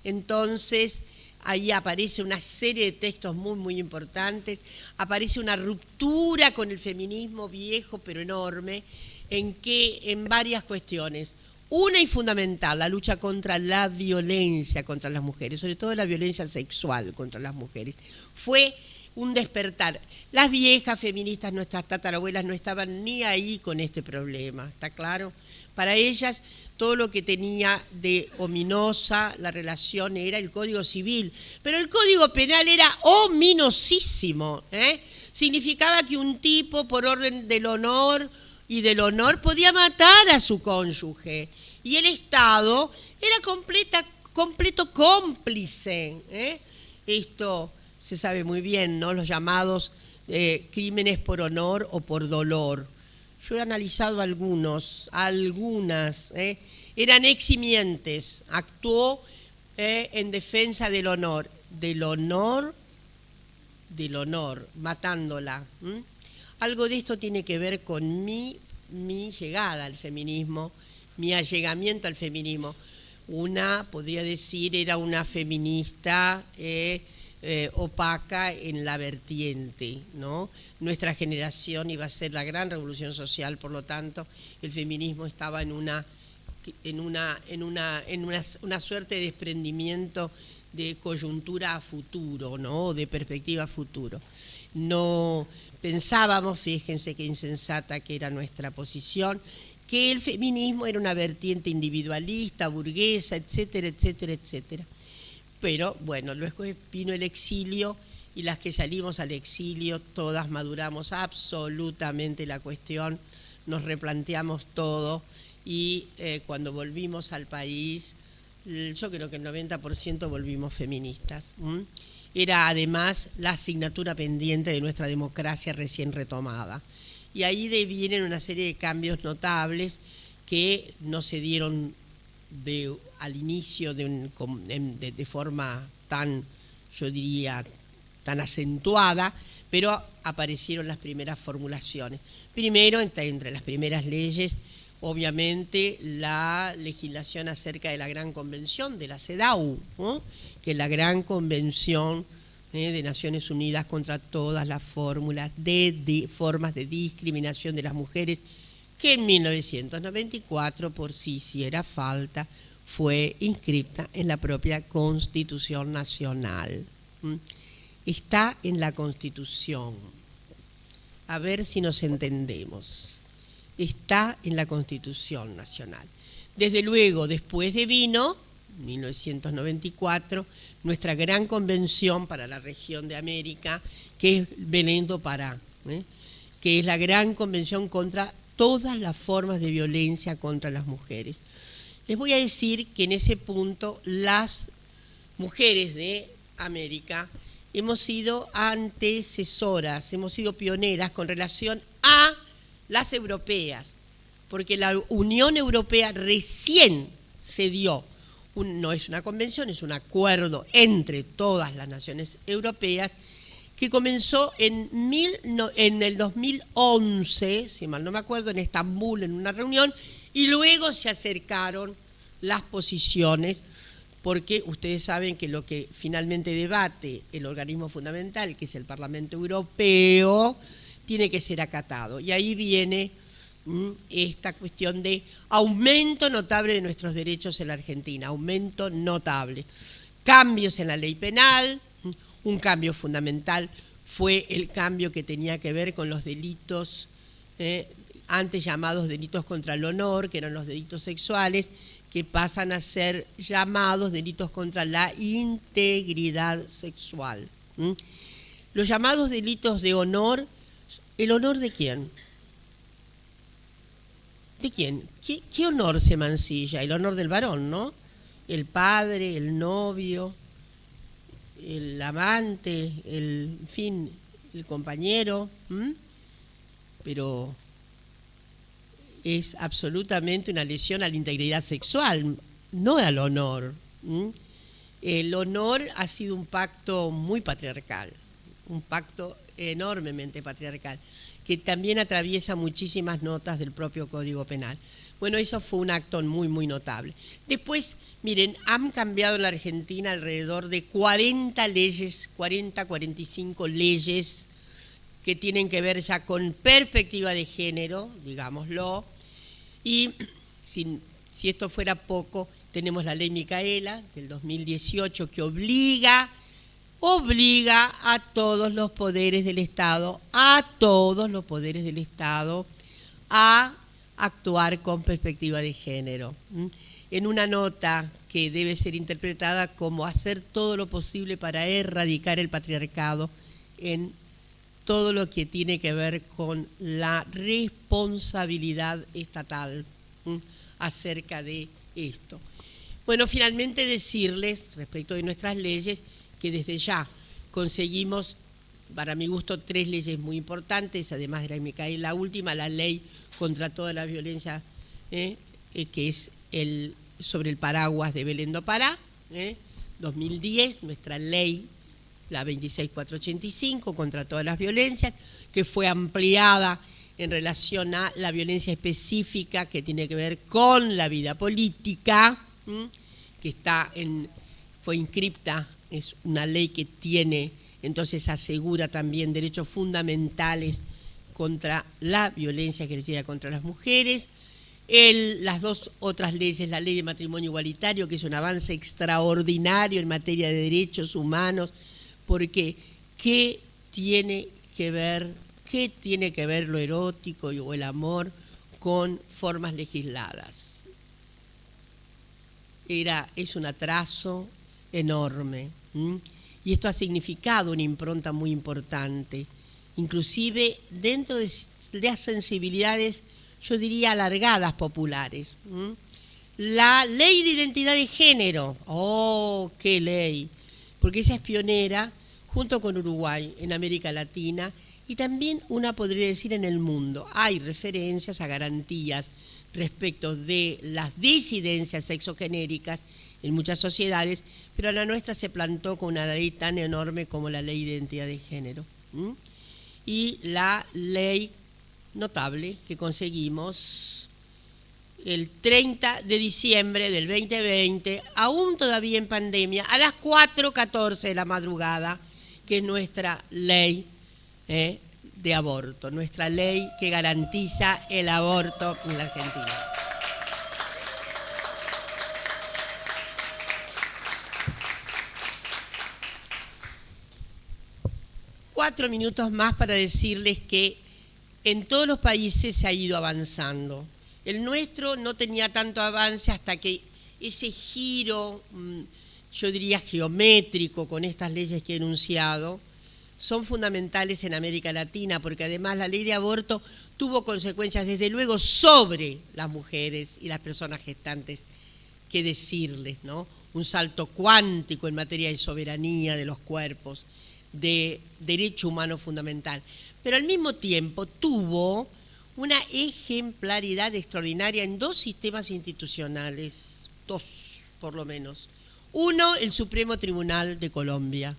S5: Entonces, ahí aparece una serie de textos muy, muy importantes, aparece una ruptura con el feminismo viejo pero enorme, en varias cuestiones. Una y fundamental, la lucha contra la violencia contra las mujeres, sobre todo la violencia sexual contra las mujeres. Fue un despertar. Las viejas feministas, nuestras tatarabuelas, no estaban ni ahí con este problema, ¿está claro? Para ellas, todo lo que tenía de ominosa la relación era el Código Civil, pero el Código Penal era ominosísimo. Significaba que un tipo, por orden del honor y del honor, podía matar a su cónyuge, y el Estado era completo cómplice. Esto se sabe muy bien, ¿no? Los llamados crímenes por honor o por dolor. Yo he analizado algunas, eran eximientes, actuó en defensa del honor, matándola. Algo de esto tiene que ver con mi llegada al feminismo, mi allegamiento al feminismo. Podría decir, era una feminista opaca en la vertiente, ¿no? Nuestra generación iba a ser la gran revolución social, por lo tanto, el feminismo estaba en una suerte de desprendimiento de coyuntura a futuro, ¿no? De perspectiva a futuro. No pensábamos, fíjense qué insensata que era nuestra posición, que el feminismo era una vertiente individualista, burguesa, etcétera, etcétera, etcétera. Pero bueno, luego vino el exilio y las que salimos al exilio todas maduramos absolutamente la cuestión, nos replanteamos todo y cuando volvimos al país, yo creo que el 90% volvimos feministas. Era además la asignatura pendiente de nuestra democracia recién retomada. Y ahí vienen una serie de cambios notables que no se dieron al inicio de forma tan, yo diría, tan acentuada, pero aparecieron las primeras formulaciones. Primero, entre las primeras leyes, obviamente, la legislación acerca de la Gran Convención de la CEDAW, ¿no? Que es la Gran Convención de Naciones Unidas contra todas las formas de discriminación de las mujeres, que en 1994, por si hiciera falta, fue inscripta en la propia Constitución Nacional. Está en la Constitución. A ver si nos entendemos. Está en la Constitución Nacional. Desde luego, después de vino, 1994, nuestra gran convención para la región de América, que es Belém do Pará, que es la gran convención contra todas las formas de violencia contra las mujeres. Les voy a decir que en ese punto las mujeres de América hemos sido antecesoras, hemos sido pioneras con relación a las europeas, porque la Unión Europea recién se dio, no es una convención, es un acuerdo entre todas las naciones europeas que comenzó en el 2011, si mal no me acuerdo, en Estambul, en una reunión, y luego se acercaron las posiciones, porque ustedes saben que lo que finalmente debate el organismo fundamental, que es el Parlamento Europeo, tiene que ser acatado. Y ahí viene esta cuestión de aumento notable de nuestros derechos en la Argentina, aumento notable. Cambios en la ley penal, un cambio fundamental fue el cambio que tenía que ver con los delitos, antes llamados delitos contra el honor, que eran los delitos sexuales, que pasan a ser llamados delitos contra la integridad sexual. Los llamados delitos de honor, ¿el honor de quién? ¿De quién? ¿Qué honor se mancilla? El honor del varón, ¿no? El padre, el novio, el amante, en fin, el compañero, pero es absolutamente una lesión a la integridad sexual, no al honor. El honor ha sido un pacto muy patriarcal, un pacto enormemente patriarcal, que también atraviesa muchísimas notas del propio Código Penal. Bueno, eso fue un acto muy, muy notable. Después, miren, han cambiado en la Argentina alrededor de 40 leyes, 45 leyes que tienen que ver ya con perspectiva de género, digámoslo, y si esto fuera poco, tenemos la ley Micaela del 2018 que obliga a todos los poderes del Estado, a actuar con perspectiva de género. En una nota que debe ser interpretada como hacer todo lo posible para erradicar el patriarcado en todo lo que tiene que ver con la responsabilidad estatal acerca de esto. Bueno, finalmente decirles, respecto de nuestras leyes, que desde ya conseguimos, para mi gusto, 3 leyes muy importantes, además de la Micaela, la última, la ley contra toda la violencia, que es sobre el paraguas de Belém do Pará, 2010, nuestra ley, la 26485, contra todas las violencias, que fue ampliada en relación a la violencia específica que tiene que ver con la vida política, que fue inscripta, es una ley que tiene, entonces asegura también derechos fundamentales contra la violencia ejercida contra las mujeres. Las 2 otras leyes, la ley de matrimonio igualitario, que es un avance extraordinario en materia de derechos humanos, porque ¿qué tiene que ver lo erótico o el amor con formas legisladas? Es un atraso enorme, y esto ha significado una impronta muy importante, inclusive dentro de las sensibilidades, yo diría, alargadas populares. La ley de identidad de género, ¡oh, qué ley! Porque esa es pionera, junto con Uruguay, en América Latina, y también una podría decir en el mundo. Hay referencias a garantías respecto de las disidencias sexogenéricas en muchas sociedades, pero a la nuestra se plantó con una ley tan enorme como la Ley de Identidad de Género. Y la ley notable que conseguimos el 30 de diciembre del 2020, aún todavía en pandemia, a las 4:14 de la madrugada, que es nuestra ley de aborto, nuestra ley que garantiza el aborto en la Argentina. Cuatro minutos más para decirles que en todos los países se ha ido avanzando. El nuestro no tenía tanto avance hasta que ese giro, yo diría geométrico, con estas leyes que he enunciado, son fundamentales en América Latina, porque además la ley de aborto tuvo consecuencias desde luego sobre las mujeres y las personas gestantes, qué decirles, ¿no? Un salto cuántico en materia de soberanía de los cuerpos, de derecho humano fundamental, pero al mismo tiempo tuvo una ejemplaridad extraordinaria en dos sistemas institucionales, dos por lo menos. Uno, el Supremo Tribunal de Colombia.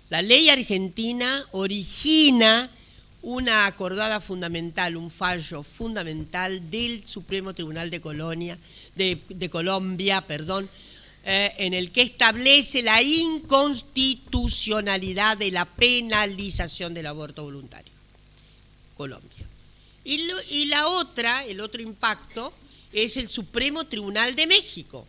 S5: La ley argentina origina una acordada fundamental, un fallo fundamental del Supremo Tribunal de Colombia, en el que establece la inconstitucionalidad de la penalización del aborto voluntario. Colombia. Y la otra, el otro impacto, es el Supremo Tribunal de México.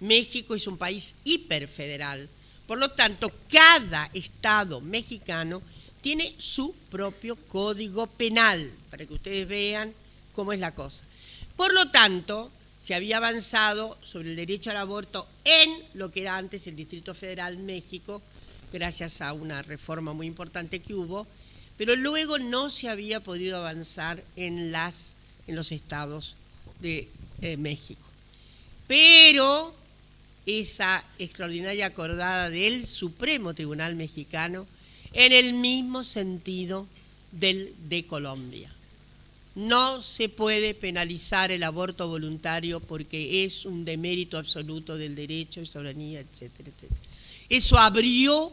S5: México es un país hiperfederal. Por lo tanto, cada estado mexicano tiene su propio código penal, para que ustedes vean cómo es la cosa. Por lo tanto, se había avanzado sobre el derecho al aborto en lo que era antes el Distrito Federal México, gracias a una reforma muy importante que hubo, pero luego no se había podido avanzar en los estados de México. Pero esa extraordinaria acordada del Supremo Tribunal Mexicano en el mismo sentido del de Colombia. No se puede penalizar el aborto voluntario porque es un demérito absoluto del derecho y soberanía, etcétera, etcétera. Eso abrió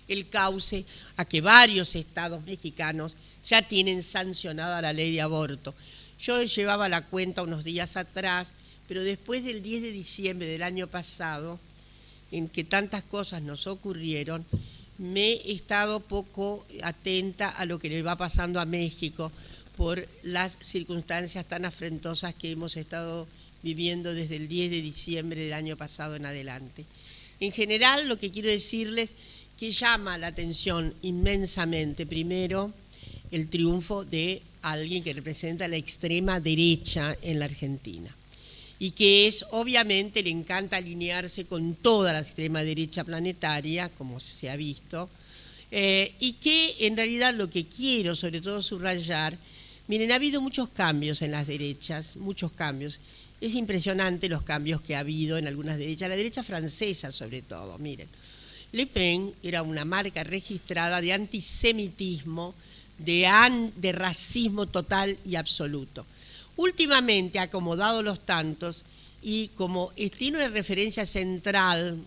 S5: el cauce a que varios estados mexicanos ya tienen sancionada la ley de aborto. Yo llevaba la cuenta unos días atrás, pero después del 10 de diciembre del año pasado, en que tantas cosas nos ocurrieron, me he estado poco atenta a lo que le va pasando a México por las circunstancias tan afrentosas que hemos estado viviendo desde el 10 de diciembre del año pasado en adelante. En general, lo que quiero decirles que llama la atención inmensamente, primero, el triunfo de alguien que representa la extrema derecha en la Argentina y que obviamente le encanta alinearse con toda la extrema derecha planetaria, como se ha visto, y que en realidad lo que quiero sobre todo subrayar, miren, ha habido muchos cambios en las derechas, muchos cambios. Es impresionante los cambios que ha habido en algunas derechas, la derecha francesa sobre todo, miren. Le Pen era una marca registrada de antisemitismo, de racismo total y absoluto. Últimamente, acomodado los tantos, y como tiene una referencia central,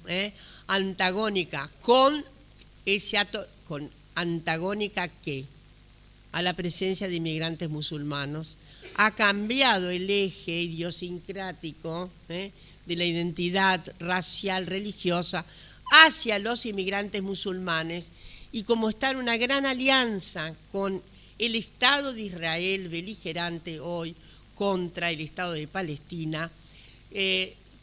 S5: antagónica, antagónica ¿qué? A la presencia de inmigrantes musulmanes, ha cambiado el eje idiosincrático de la identidad racial, religiosa, hacia los inmigrantes musulmanes, y como está en una gran alianza con el Estado de Israel beligerante hoy contra el Estado de Palestina,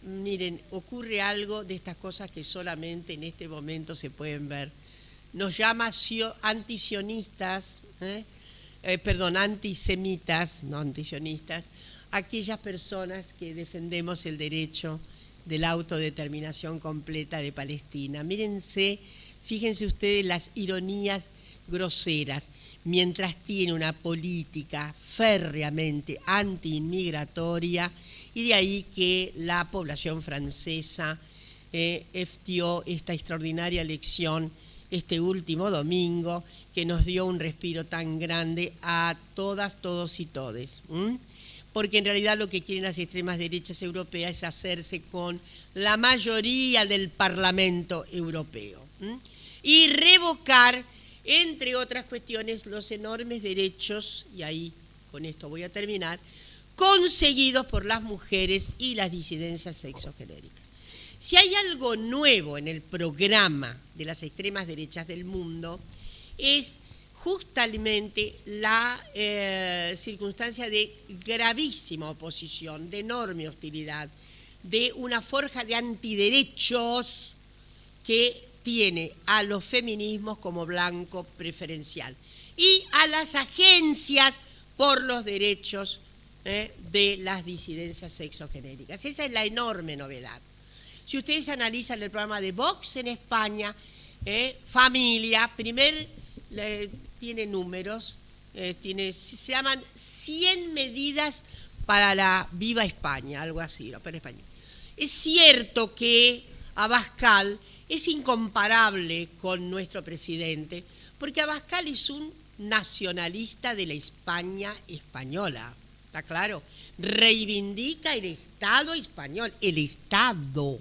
S5: miren, ocurre algo de estas cosas que solamente en este momento se pueden ver. Nos llama antisionistas, antisemitas, no antisionistas, aquellas personas que defendemos el derecho de la autodeterminación completa de Palestina. Fíjense ustedes las ironías groseras, mientras tiene una política férreamente antiinmigratoria, y de ahí que la población francesa dio esta extraordinaria lección este último domingo, que nos dio un respiro tan grande a todas, todos y todes. porque en realidad lo que quieren las extremas derechas europeas es hacerse con la mayoría del Parlamento Europeo y revocar, entre otras cuestiones, los enormes derechos, y ahí con esto voy a terminar, conseguidos por las mujeres y las disidencias sexogenéricas. Si hay algo nuevo en el programa de las extremas derechas del mundo, es justamente la circunstancia de gravísima oposición, de enorme hostilidad, de una forja de antiderechos que tiene a los feminismos como blanco preferencial y a las agencias por los derechos de las disidencias sexogenéricas. Esa es la enorme novedad. Si ustedes analizan el programa de Vox en España, Familia, tiene números, se llaman 100 medidas para la viva España, algo así, para España. Es cierto que Abascal es incomparable con nuestro presidente, porque Abascal es un nacionalista de la España española, ¿está claro? Reivindica el Estado español, el Estado.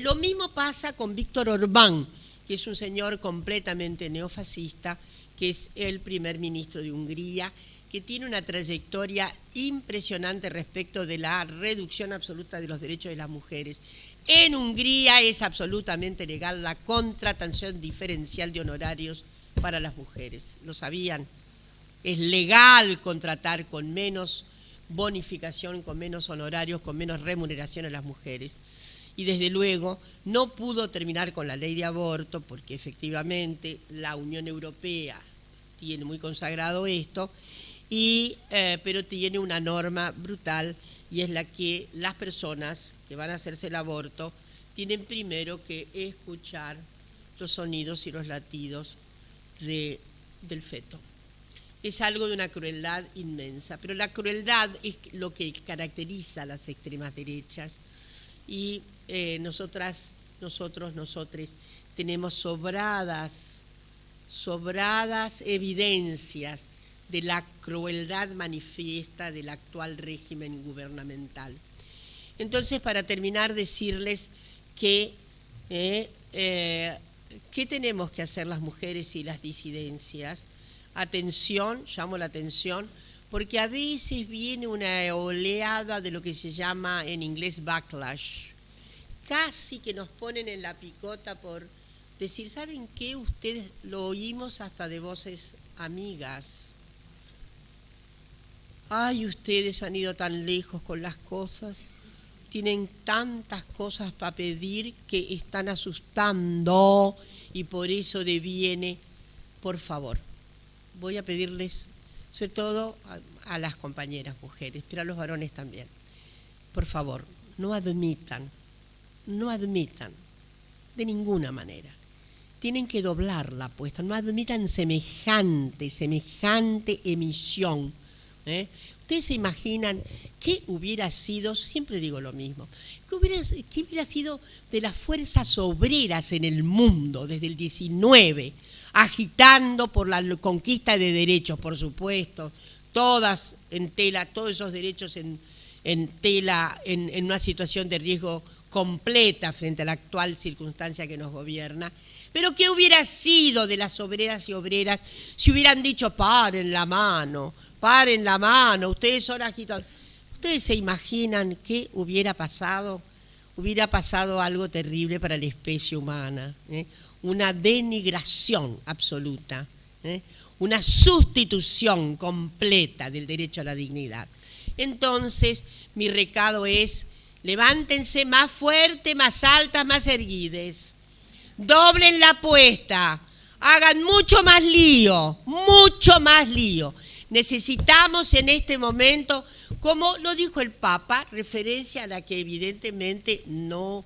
S5: Lo mismo pasa con Víctor Orbán, que es un señor completamente neofascista, que es el primer ministro de Hungría, que tiene una trayectoria impresionante respecto de la reducción absoluta de los derechos de las mujeres. En Hungría es absolutamente legal la contratación diferencial de honorarios para las mujeres. ¿Lo sabían? Es legal contratar con menos bonificación, con menos honorarios, con menos remuneración a las mujeres. Y desde luego no pudo terminar con la ley de aborto porque efectivamente la Unión Europea tiene muy consagrado esto, pero tiene una norma brutal y es la que las personas que van a hacerse el aborto tienen primero que escuchar los sonidos y los latidos del feto. Es algo de una crueldad inmensa, pero la crueldad es lo que caracteriza a las extremas derechas y nosotros tenemos sobradas evidencias de la crueldad manifiesta del actual régimen gubernamental. Entonces, para terminar, decirles que ¿qué tenemos que hacer las mujeres y las disidencias? Atención, llamo la atención, porque a veces viene una oleada de lo que se llama en inglés backlash. Casi que nos ponen en la picota por decir, ¿saben qué? Ustedes lo oímos hasta de voces amigas. Ay, ustedes han ido tan lejos con las cosas, tienen tantas cosas para pedir que están asustando y por eso deviene, por favor, voy a pedirles, sobre todo a las compañeras mujeres, pero a los varones también, por favor, no admitan de ninguna manera. Tienen que doblar la apuesta, no admitan semejante emisión. Ustedes se imaginan qué hubiera sido, siempre digo lo mismo, qué hubiera sido de las fuerzas obreras en el mundo desde el 19, agitando por la conquista de derechos, por supuesto, todas en tela, todos esos derechos en tela, en una situación de riesgo completa frente a la actual circunstancia que nos gobierna. Pero ¿qué hubiera sido de las obreras y obreras si hubieran dicho paren la mano, ustedes son agitadores? ¿Ustedes se imaginan qué hubiera pasado? Hubiera pasado algo terrible para la especie humana, una denigración absoluta, una sustitución completa del derecho a la dignidad. Entonces, mi recado es, levántense más fuerte, más altas, más erguides. Doblen la apuesta, hagan mucho más lío. Necesitamos en este momento, como lo dijo el Papa, referencia a la que evidentemente no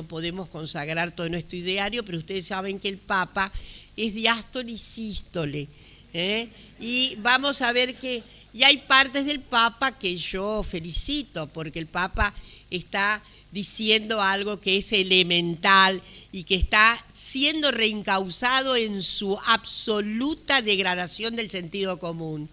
S5: podemos consagrar todo nuestro ideario, pero ustedes saben que el Papa es diástole y sístole, y vamos a ver que y hay partes del Papa que yo felicito, porque el Papa está diciendo algo que es elemental y que está siendo reencauzado en su absoluta degradación del sentido común.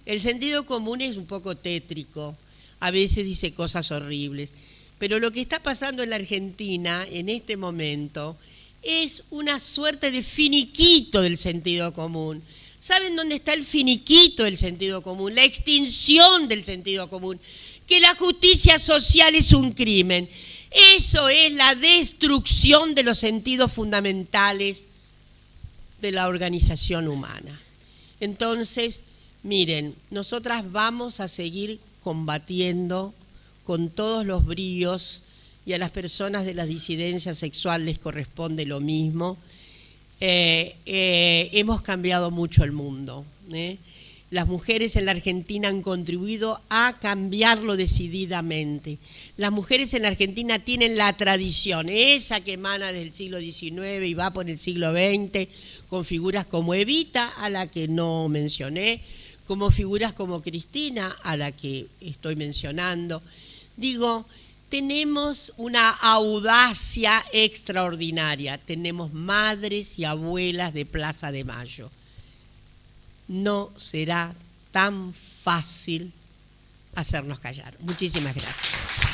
S5: El sentido común es un poco tétrico, a veces dice cosas horribles, pero lo que está pasando en la Argentina en este momento es una suerte de finiquito del sentido común. ¿Saben dónde está el finiquito del sentido común? La extinción del sentido común. Que la justicia social es un crimen. Eso es la destrucción de los sentidos fundamentales de la organización humana. Entonces, miren, nosotras vamos a seguir combatiendo con todos los bríos, y a las personas de las disidencias sexuales les corresponde lo mismo. Hemos cambiado mucho el mundo. Las mujeres en la Argentina han contribuido a cambiarlo decididamente. Las mujeres en la Argentina tienen la tradición, esa que emana desde el siglo XIX y va por el siglo XX, con figuras como Evita, a la que no mencioné, como figuras como Cristina, a la que estoy mencionando. Digo, tenemos una audacia extraordinaria, tenemos madres y abuelas de Plaza de Mayo. No será tan fácil hacernos callar. Muchísimas gracias.